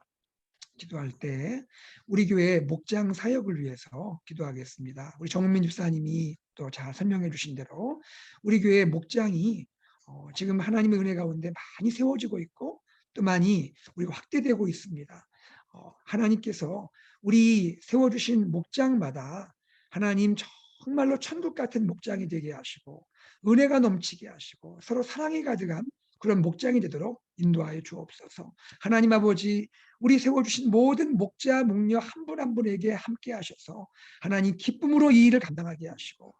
D: 기도할 때 우리 교회 목장 사역을 위해서 기도하겠습니다. 우리 정은민 집사님이 또 잘 설명해 주신 대로 우리 교회 목장이 지금 하나님의 은혜 가운데 많이 세워지고 있고 또 많이 우리가 확대되고 있습니다. 하나님께서 우리 세워주신 목장마다 하나님 정말로 천국 같은 목장이 되게 하시고 은혜가 넘치게 하시고 서로 사랑이 가득한 그런 목장이 되도록 인도하여 주옵소서. 하나님 아버지, 우리 세워주신 모든 목자, 목녀 한 분 한 분에게 함께 하셔서 하나님 기쁨으로 이 일을 감당하게 하시고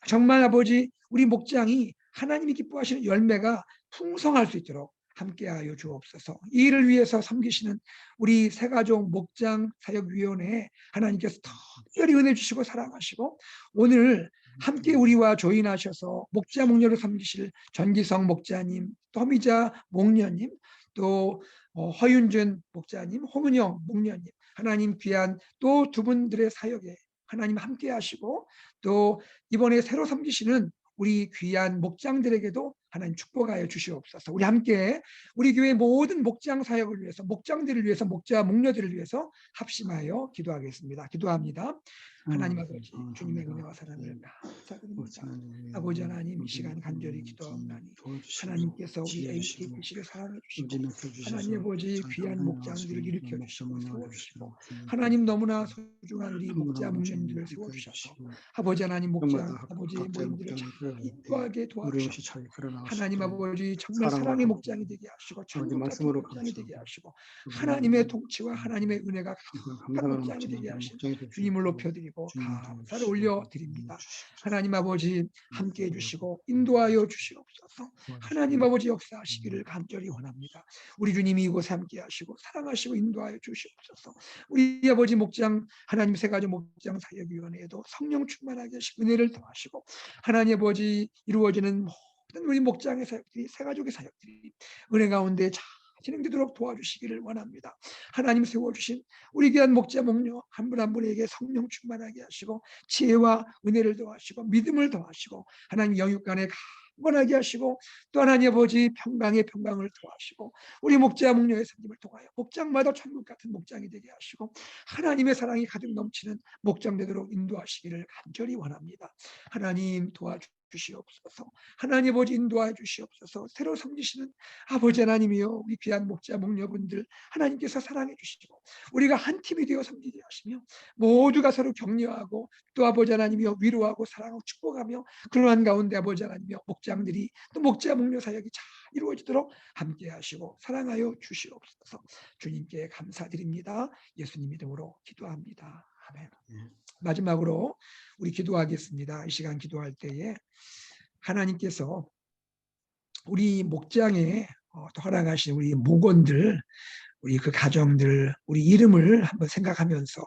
D: 정말 아버지 우리 목장이 하나님이 기뻐하시는 열매가 풍성할 수 있도록 함께하여 주옵소서. 이 일을 위해서 섬기시는 우리 새가족 목장 사역위원회에 하나님께서 특별히 은혜 주시고 사랑하시고 오늘 함께 우리와 조인하셔서 목자 목녀를 섬기실 전기성 목자님, 또 허미자 목녀님, 또 허윤준 목자님, 홍은영 목녀님 하나님 귀한 또 두 분들의 사역에 하나님 함께 하시고 또 이번에 새로 섬기시는 우리 귀한 목장들에게도 하나님 축복하여 주시옵소서. 우리 함께 우리 교회 모든 목장 사역을 위해서, 목장들을 위해서, 목자 목녀들을 위해서 합심하여 기도하겠습니다. 기도합니다. 하나님 아버지, 주님의 은혜와 사랑을 감사드립니다. 아버지 하나님, 이 시간 간절히 기도하오나니 하나님께서 우리 AKBC를 사랑해 주시고 하나님 아버지 귀한 목장들을 일으켜 주시고 세워주시고 하나님 너무나 소중한 우리 목자 목녀들을 세워주셔서 아버지 하나님 목장 아버지 모임들을 잘 인도하게 도와주셔서 하나님 아버지 정말 사랑의 목장이 되게 하시고 천국 같은 목장이 되게 하시고 하나님의 통치와 하나님의 은혜가 가득한 목장이 되게 하신 주님을 높여드리고 감사를 올려드립니다. 하나님 아버지 함께해 주시고 인도하여 주시옵소서. 하나님 아버지 역사하시기를 간절히 원합니다. 우리 주님이 이곳에 함께하시고 사랑하시고 인도하여 주시옵소서. 우리 아버지 목장 하나님 세가지 목장 사역위원회에도 성령 충만하게 하시고 은혜를 더하시고 하나님 아버지 이루어지는 모든 우리 목장의 사역들이 세가족의 사역들이 은혜 가운데 잘 진행되도록 도와주시기를 원합니다. 하나님 세워주신 우리 귀한 목자 목녀 한 분 한 분에게 성령 충만하게 하시고 지혜와 은혜를 더하시고 믿음을 더하시고 하나님 영육간에 강건하게 하시고 또 하나님 아버지 평강의 평강을 더하시고 우리 목자 목녀의 삶을 통하여 목장마다 천국 같은 목장이 되게 하시고 하나님의 사랑이 가득 넘치는 목장 되도록 인도하시기를 간절히 원합니다. 하나님 도와주시옵소서. 하나님 아버지 인도하여 주시옵소서. 새로 섬기시는 아버지 하나님이여 우리 귀한 목자 목녀분들 하나님께서 사랑해 주시고 우리가 한 팀이 되어 섬기게 하시며 모두가 서로 격려하고 또 아버지 하나님이여 위로하고 사랑하고 축복하며 그러한 가운데 아버지 하나님이여 목장들이 또 목자 목녀 사역이 잘 이루어지도록 함께 하시고 사랑하여 주시옵소서. 주님께 감사드립니다. 예수님 이름으로 기도합니다. 아멘. 마지막으로 우리 기도하겠습니다. 이 시간 기도할 때에 하나님께서 우리 목장에 또 허락하신 우리 목원들 우리 그 가정들 우리 이름을 한번 생각하면서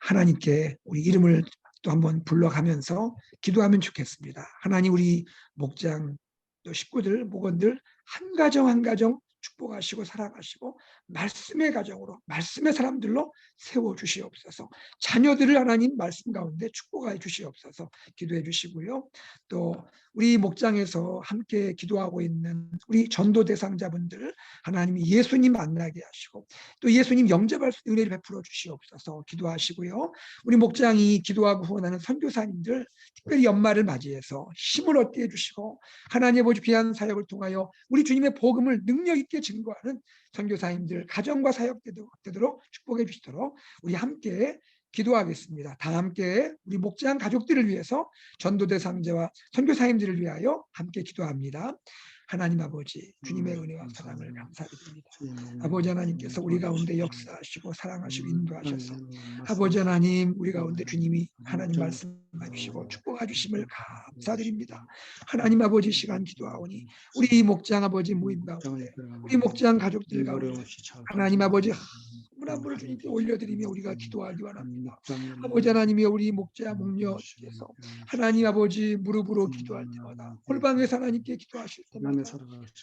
D: 하나님께 우리 이름을 또 한번 불러가면서 기도하면 좋겠습니다. 하나님 우리 목장 또 식구들 목원들 한 가정 한 가정 축복하시고 사랑하시고 말씀의 가정으로 말씀의 사람들로 세워주시옵소서. 자녀들을 하나님 말씀 가운데 축복해 주시옵소서. 기도해 주시고요. 또 우리 목장에서 함께 기도하고 있는 우리 전도 대상자분들 하나님이 예수님 만나게 하시고 또 예수님 영접할 수 있는 은혜를 베풀어 주시옵소서. 기도하시고요. 우리 목장이 기도하고 후원하는 선교사님들 특별히 연말을 맞이해서 힘을 얻게 해주시고 하나님 아버지 귀한 사역을 통하여 우리 주님의 복음을 능력 있게 증거하는 선교사님들 가정과 사역 되도록 축복해 주시도록 우리 함께 기도하겠습니다. 다 함께 우리 목장 가족들을 위해서 전도 대상자와 선교사님들을 위하여 함께 기도합니다. 하나님 아버지 주님의 은혜와 사랑을 감사드립니다. 아버지 하나님께서 우리 가운데 역사하시고 사랑하시고 인도하셔서 아버지 하나님 우리 가운데 주님이 하나님 말씀해 주시고 축복해 주심을 감사드립니다. 하나님 아버지 시간 기도하오니 우리 목장 아버지 모임 가운데 우리 목장 가족들 가운데 하나님 아버지 한 분을 주님께 올려드리며 우리가 기도하기 원합니다. 아버지 하나님이 우리 목자 목녀께서 하나님 아버지 무릎으로 기도할 때마다 골방에서 하나님께 기도하실 때마다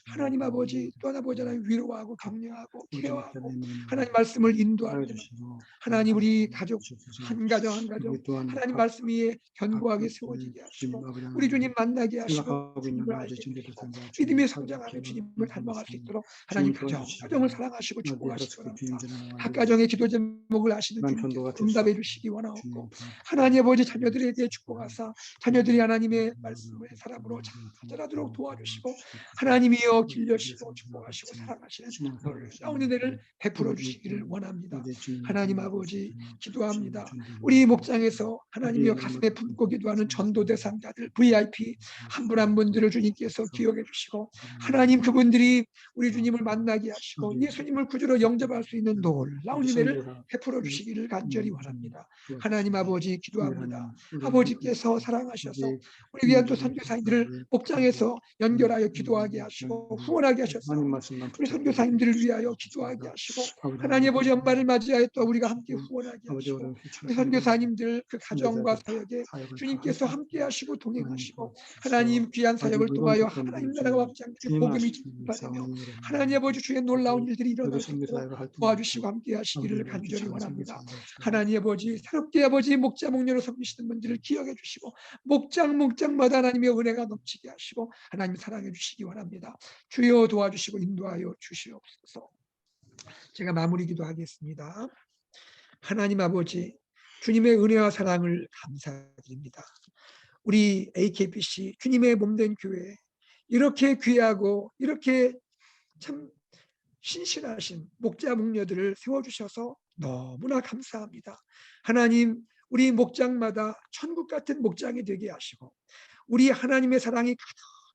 D: 하나님 아버지 또 아버지 하나님 위로하고 격려하고 케어하고 하나님 말씀을 인도할 때마다 하나님 우리 가족 한 가정 한 가정 하나님 말씀 위에 견고하게 세워지게 하시고 우리 주님 만나게 하시고 주님을 알게 하시고 믿음의 성장하는 주님을 닮아갈 수 있도록 하나님 가정을 사랑하시고 축복하시기 바랍니다. 각 가정의 기도 제목을 아시는 주님께서 응답해 주시기 원하옵고 하나님 아버지 자녀들에게 축복하사 자녀들이 하나님의 말씀을 사람으로 잘 자라도록 도와주시고 하나님이여 길려시고 축복하시고 사랑하시는 놀라운 은혜를 베풀어 주시기를 원합니다. 하나님 아버지 기도합니다. 우리 목장에서 하나님이여 가슴에 품고 기도하는 전도 대상자들 VIP 한 분 한 분들을 주님께서 기억해 주시고 하나님 그분들이 우리 주님을 만나게 하시고 예수님을 구주로 영접할 수 있는 놀라운 은혜를 베풀어 주시기를 간절히 원합니다. 하나님 아버지 기도합니다. 아버지께서 사랑하셔서 우리 위한 또 선교사님들을 목장에서 연결하여 기도하게 하시고 후원하게 하셔서 우리 선교사님들을 위하여 기도하게 하시고 하나님 아버지 연말을 맞이하여 또 우리가 함께 후원하게 하시고 우리 선교사님들 그 가정과 사역에 주님께서 함께 하시고 동행하시고 하나님 귀한 사역을 통하여 하나님 나라가 확장되고 복음이 전파되며 하나님 아버지 주의 놀라운 일들이 일어날 수 있도록 도와주시고 함께 함께 하시기를 간절히 원합니다. 하나님 아버지, 새롭게 아버지 목자 목녀로 섬기시는 분들을 기억해 주시고 목장마다 하나님의 은혜가 넘치게 하시고 하나님 사랑해 주시기 원합니다. 주여 도와주시고 인도하여 주시옵소서. 제가 마무리 기도하겠습니다. 하나님 아버지, 주님의 은혜와 사랑을 감사드립니다. 우리 AKPC 주님의 몸된 교회, 이렇게 귀하고 이렇게 참 신실하신 목자 목녀들을 세워주셔서 너무나 감사합니다. 하나님, 우리 목장마다 천국 같은 목장이 되게 하시고 우리 하나님의 사랑이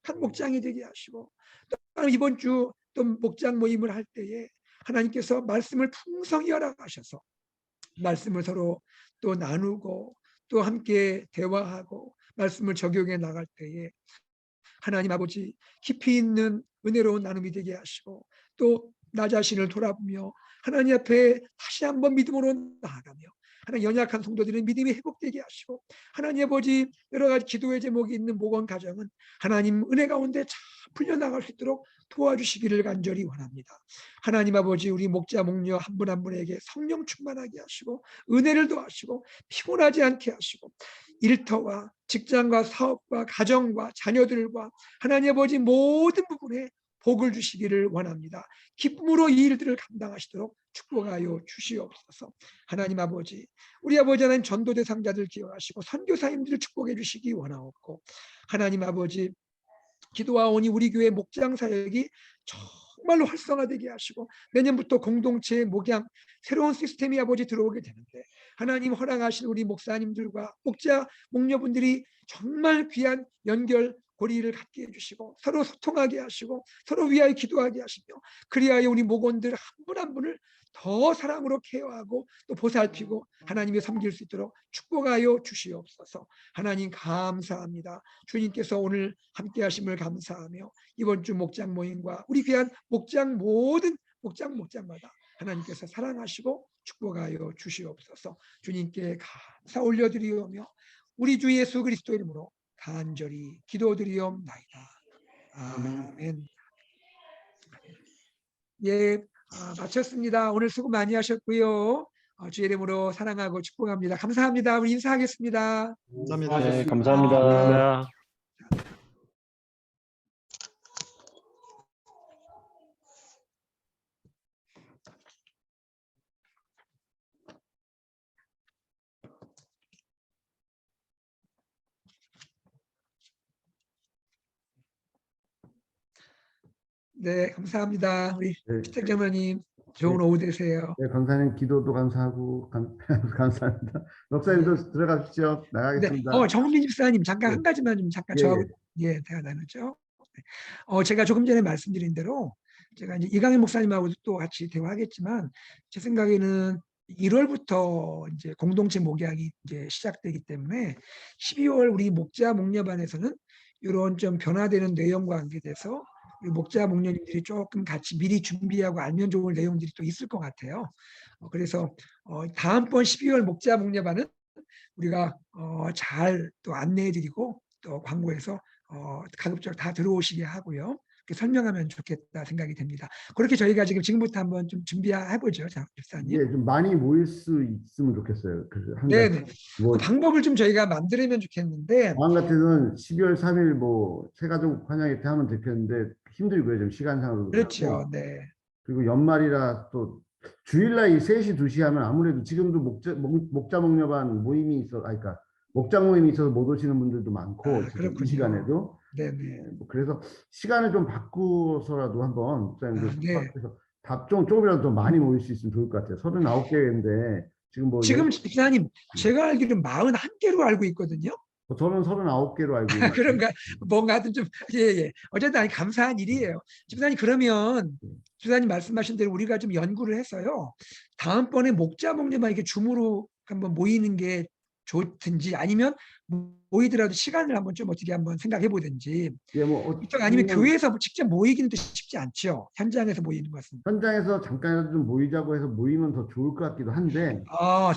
D: 가득한 목장이 되게 하시고 또 이번 주 또 목장 모임을 할 때에 하나님께서 말씀을 풍성히 허락하셔서 말씀을 서로 또 나누고 또 함께 대화하고 말씀을 적용해 나갈 때에 하나님 아버지 깊이 있는 은혜로운 나눔이 되게 하시고 또 나 자신을 돌아보며 하나님 앞에 다시 한번 믿음으로 나아가며 하나님 연약한 성도들의 믿음이 회복되게 하시고 하나님 아버지 여러 가지 기도의 제목이 있는 목원 가정은 하나님 은혜 가운데 잘 풀려나갈 수 있도록 도와주시기를 간절히 원합니다. 하나님 아버지 우리 목자 목녀 한 분 한 분에게 성령 충만하게 하시고 은혜를 더하시고 피곤하지 않게 하시고 일터와 직장과 사업과 가정과 자녀들과 하나님 아버지 모든 부분에 복을 주시기를 원합니다. 기쁨으로 이 일들을 감당하시도록 축복하여 주시옵소서. 하나님 아버지, 우리 아버지 하나님 전도 대상자들 기억하시고 선교사님들을 축복해 주시기 원하옵고 하나님 아버지 기도하오니 우리 교회 목장 사역이 정말로 활성화되게 하시고 내년부터 공동체 목양 새로운 시스템이 아버지 들어오게 되는데 하나님 허락하신 우리 목사님들과 목자 목녀분들이 정말 귀한 연결 고리를 갖게 해주시고 서로 소통하게 하시고 서로 위하여 기도하게 하시며 그리하여 우리 목원들 한 분 한 분을 더 사랑으로 케어하고 또 보살피고 하나님의 섬길 수 있도록 축복하여 주시옵소서. 하나님 감사합니다. 주님께서 오늘 함께 하심을 감사하며 이번 주 목장 모임과 우리 귀한 목장 모든 목장마다 하나님께서 사랑하시고 축복하여 주시옵소서. 주님께 감사 올려드리오며 우리 주 예수 그리스도 이름으로 간절히 기도드리옵나이다. 아멘. 예, 마쳤습니다. 오늘 수고 많이 하셨고요. 주의 이름으로 사랑하고 축복합니다. 감사합니다. 우리 인사하겠습니다.
B: 감사합니다.
F: 네, 감사합니다.
L: 감사합니다.
D: 네, 감사합니다. 우리
C: 네.
D: 피택장로님 좋은 오후 되세요.
C: 네, 강사님 기도도 감사하고 감사합니다. 목사님도 들어가십시오.
D: 네,
C: 나가겠습니다.
D: 정민 집사님 잠깐
C: 네.
D: 한 가지만 좀 잠깐
C: 예,
D: 저하고 대화 나누죠. 제가 조금 전에 말씀드린 대로 제가 이제 이강현 목사님하고도 또 같이 대화하겠지만 제 생각에는 1월부터 이제 공동체 목양이 이제 시작되기 때문에 12월 우리 목자 목녀반에서는 이런 좀 변화되는 내용과 관계돼서 우리 목자 목녀님들이 조금 같이 미리 준비하고 알면 좋을 내용들이 또 있을 것 같아요. 그래서 다음번 12월 목자 목녀반은 우리가 잘 또 안내해드리고 또 광고해서 가급적 다 들어오시게 하고요. 이렇게 설명하면 좋겠다 생각이 됩니다. 그렇게 저희가 지금부터 한번 좀 준비해보죠, 집사님.
C: 예, 좀 많이 모일 수 있으면 좋겠어요.
D: 네네. 그 방법을 좀 저희가 만들면 좋겠는데.
C: 마음 같아서는 12월 3일 뭐 새가족 환영회 때 하면 좋겠는데 힘들고요, 좀 시간상으로.
D: 그렇죠. 네.
C: 그리고 연말이라 또 주일날 이 3시, 2시 하면 아무래도 지금도 목자 목녀반 모임이 있어, 그러니까 목장 모임이 있어서 못 오시는 분들도 많고 이 시간에도.
D: 네네.
C: 그래서 시간을 좀 바꾸서라도 한번 목사님들
D: 네.
C: 답 조금이라도 더 많이 모일 수 있으면 좋을 것 같아요. 39개인데 지금 뭐
D: 지금 집사님 제가 알기로는 41개로 알고 있거든요.
C: 저는 39개로 알고 있는데.
D: 그런가 뭔가 하여튼 좀 예. 어쨌든 아니 감사한 일이에요. 집사님 그러면 집사님 말씀하신 대로 우리가 좀 연구를 해서요. 다음번에 목자 목녀만 이렇게 줌으로 한번 모이는 게 좋든지 아니면 모이더라도 시간을 한번 좀 어떻게 한번 생각해 보든지.
C: 예, 뭐
D: 아니면 교회에서 직접 모이기는 또 쉽지 않죠. 현장에서 모이는 것은.
C: 현장에서 잠깐이라도 좀 모이자고 해서 모이면 더 좋을 것 같기도 한데.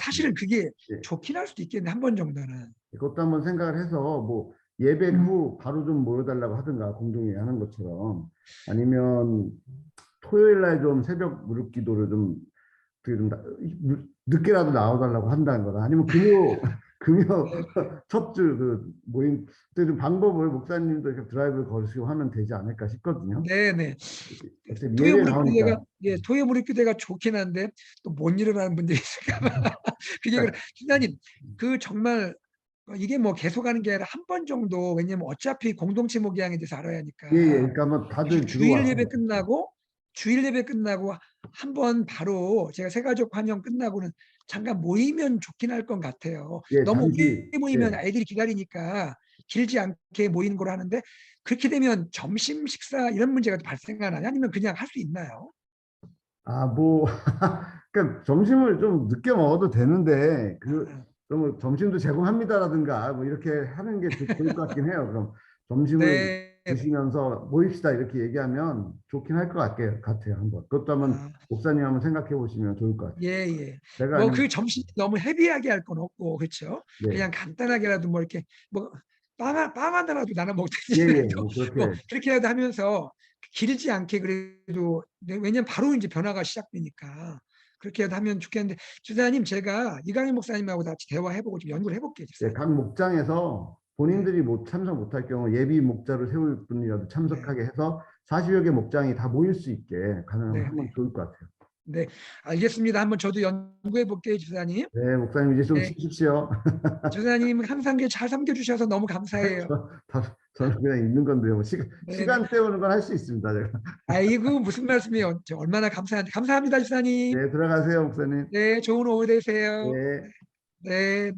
D: 사실은 그게 좋긴 할 수도 있겠네. 한 번 정도는.
C: 그것도 한번 생각을 해서 뭐 예배 후 바로 좀 모여달라고 하든가 공동회 하는 것처럼 아니면 토요일 날 좀 새벽 무릎 기도를 좀 어떻게 좀 늦게라도 나와달라고 한다는 거나 아니면 금요 첫 주 그 모임 때 좀 방법을 목사님도 이렇게 드라이브를 걸으시고 하면 되지 않을까 싶거든요.
D: 네네.
C: 어차피
D: 토요
C: 예배
D: 무립교대가
C: 나오니까.
D: 토요 무립교대가 좋긴 한데 또 못 일어나는 분들이 있을까봐 그게 신사님 그 정말 이게 뭐 계속하는 게 아니라 한 번 정도 왜냐면 어차피 공동체 목양에 대해서 알아야 하니까
C: 예, 그러니까 뭐 다들
D: 주일 예배
C: 들어와서
D: 끝나고 한 번 바로 제가 새가족 환영 끝나고는 잠깐 모이면 좋긴 할 것 같아요.
C: 예,
D: 너무
C: 잠시,
D: 오래 모이면
C: 예.
D: 아이들이 기다리니까 길지 않게 모이는 걸로 하는데 그렇게 되면 점심 식사 이런 문제가 발생하나요? 아니면 그냥 할 수 있나요?
C: 뭐 그러니까 점심을 좀 늦게 먹어도 되는데 그럼 점심도 제공합니다라든가 뭐 이렇게 하는 게 좋을 것 같긴 해요. 그럼 점심을
D: 네.
C: 드시면서 모입시다 이렇게 얘기하면 좋긴 할 것 같아요. 한번 그것도 한번 목사님 한번 생각해 보시면 좋을 것 같아요.
D: 예.
C: 제가
D: 뭐
C: 아니면
D: 그 점심 너무 헤비하게 할 건 없고 그렇죠?
C: 네.
D: 그냥 간단하게라도 뭐 이렇게 뭐 빵 하나라도 나눠 먹든지
C: 뭐
D: 뭐
C: 그렇게
D: 그렇게라도 하면서 길지 않게 그래도 왜냐면 바로 이제 변화가 시작되니까 그렇게라도 하면 좋겠는데 주사님 제가 이강인 목사님하고 같이 대화해보고 좀 연구를 해볼게요.
C: 예, 각 목장에서 본인들이 참석 못할 경우 예비 목자를 세울 분이라도 참석하게 해서 40여 개 목장이 다 모일 수 있게 가능하면 하면 좋을 것 같아요.
D: 네, 알겠습니다. 한번 저도 연구해 볼게요, 주사님.
C: 네, 목사님 이제 좀
D: 네.
C: 쉬십시오.
D: 주사님 항상 잘 섬겨주셔서 너무 감사해요.
C: 저는 그냥 있는 건데요. 시간 때우는 건 할 수 있습니다. 제가.
D: 아이고 무슨 말씀이에요. 저 얼마나 감사한데. 감사합니다, 주사님.
C: 네, 들어가세요, 목사님.
D: 네, 좋은 오후 되세요.
C: 네.
D: 네.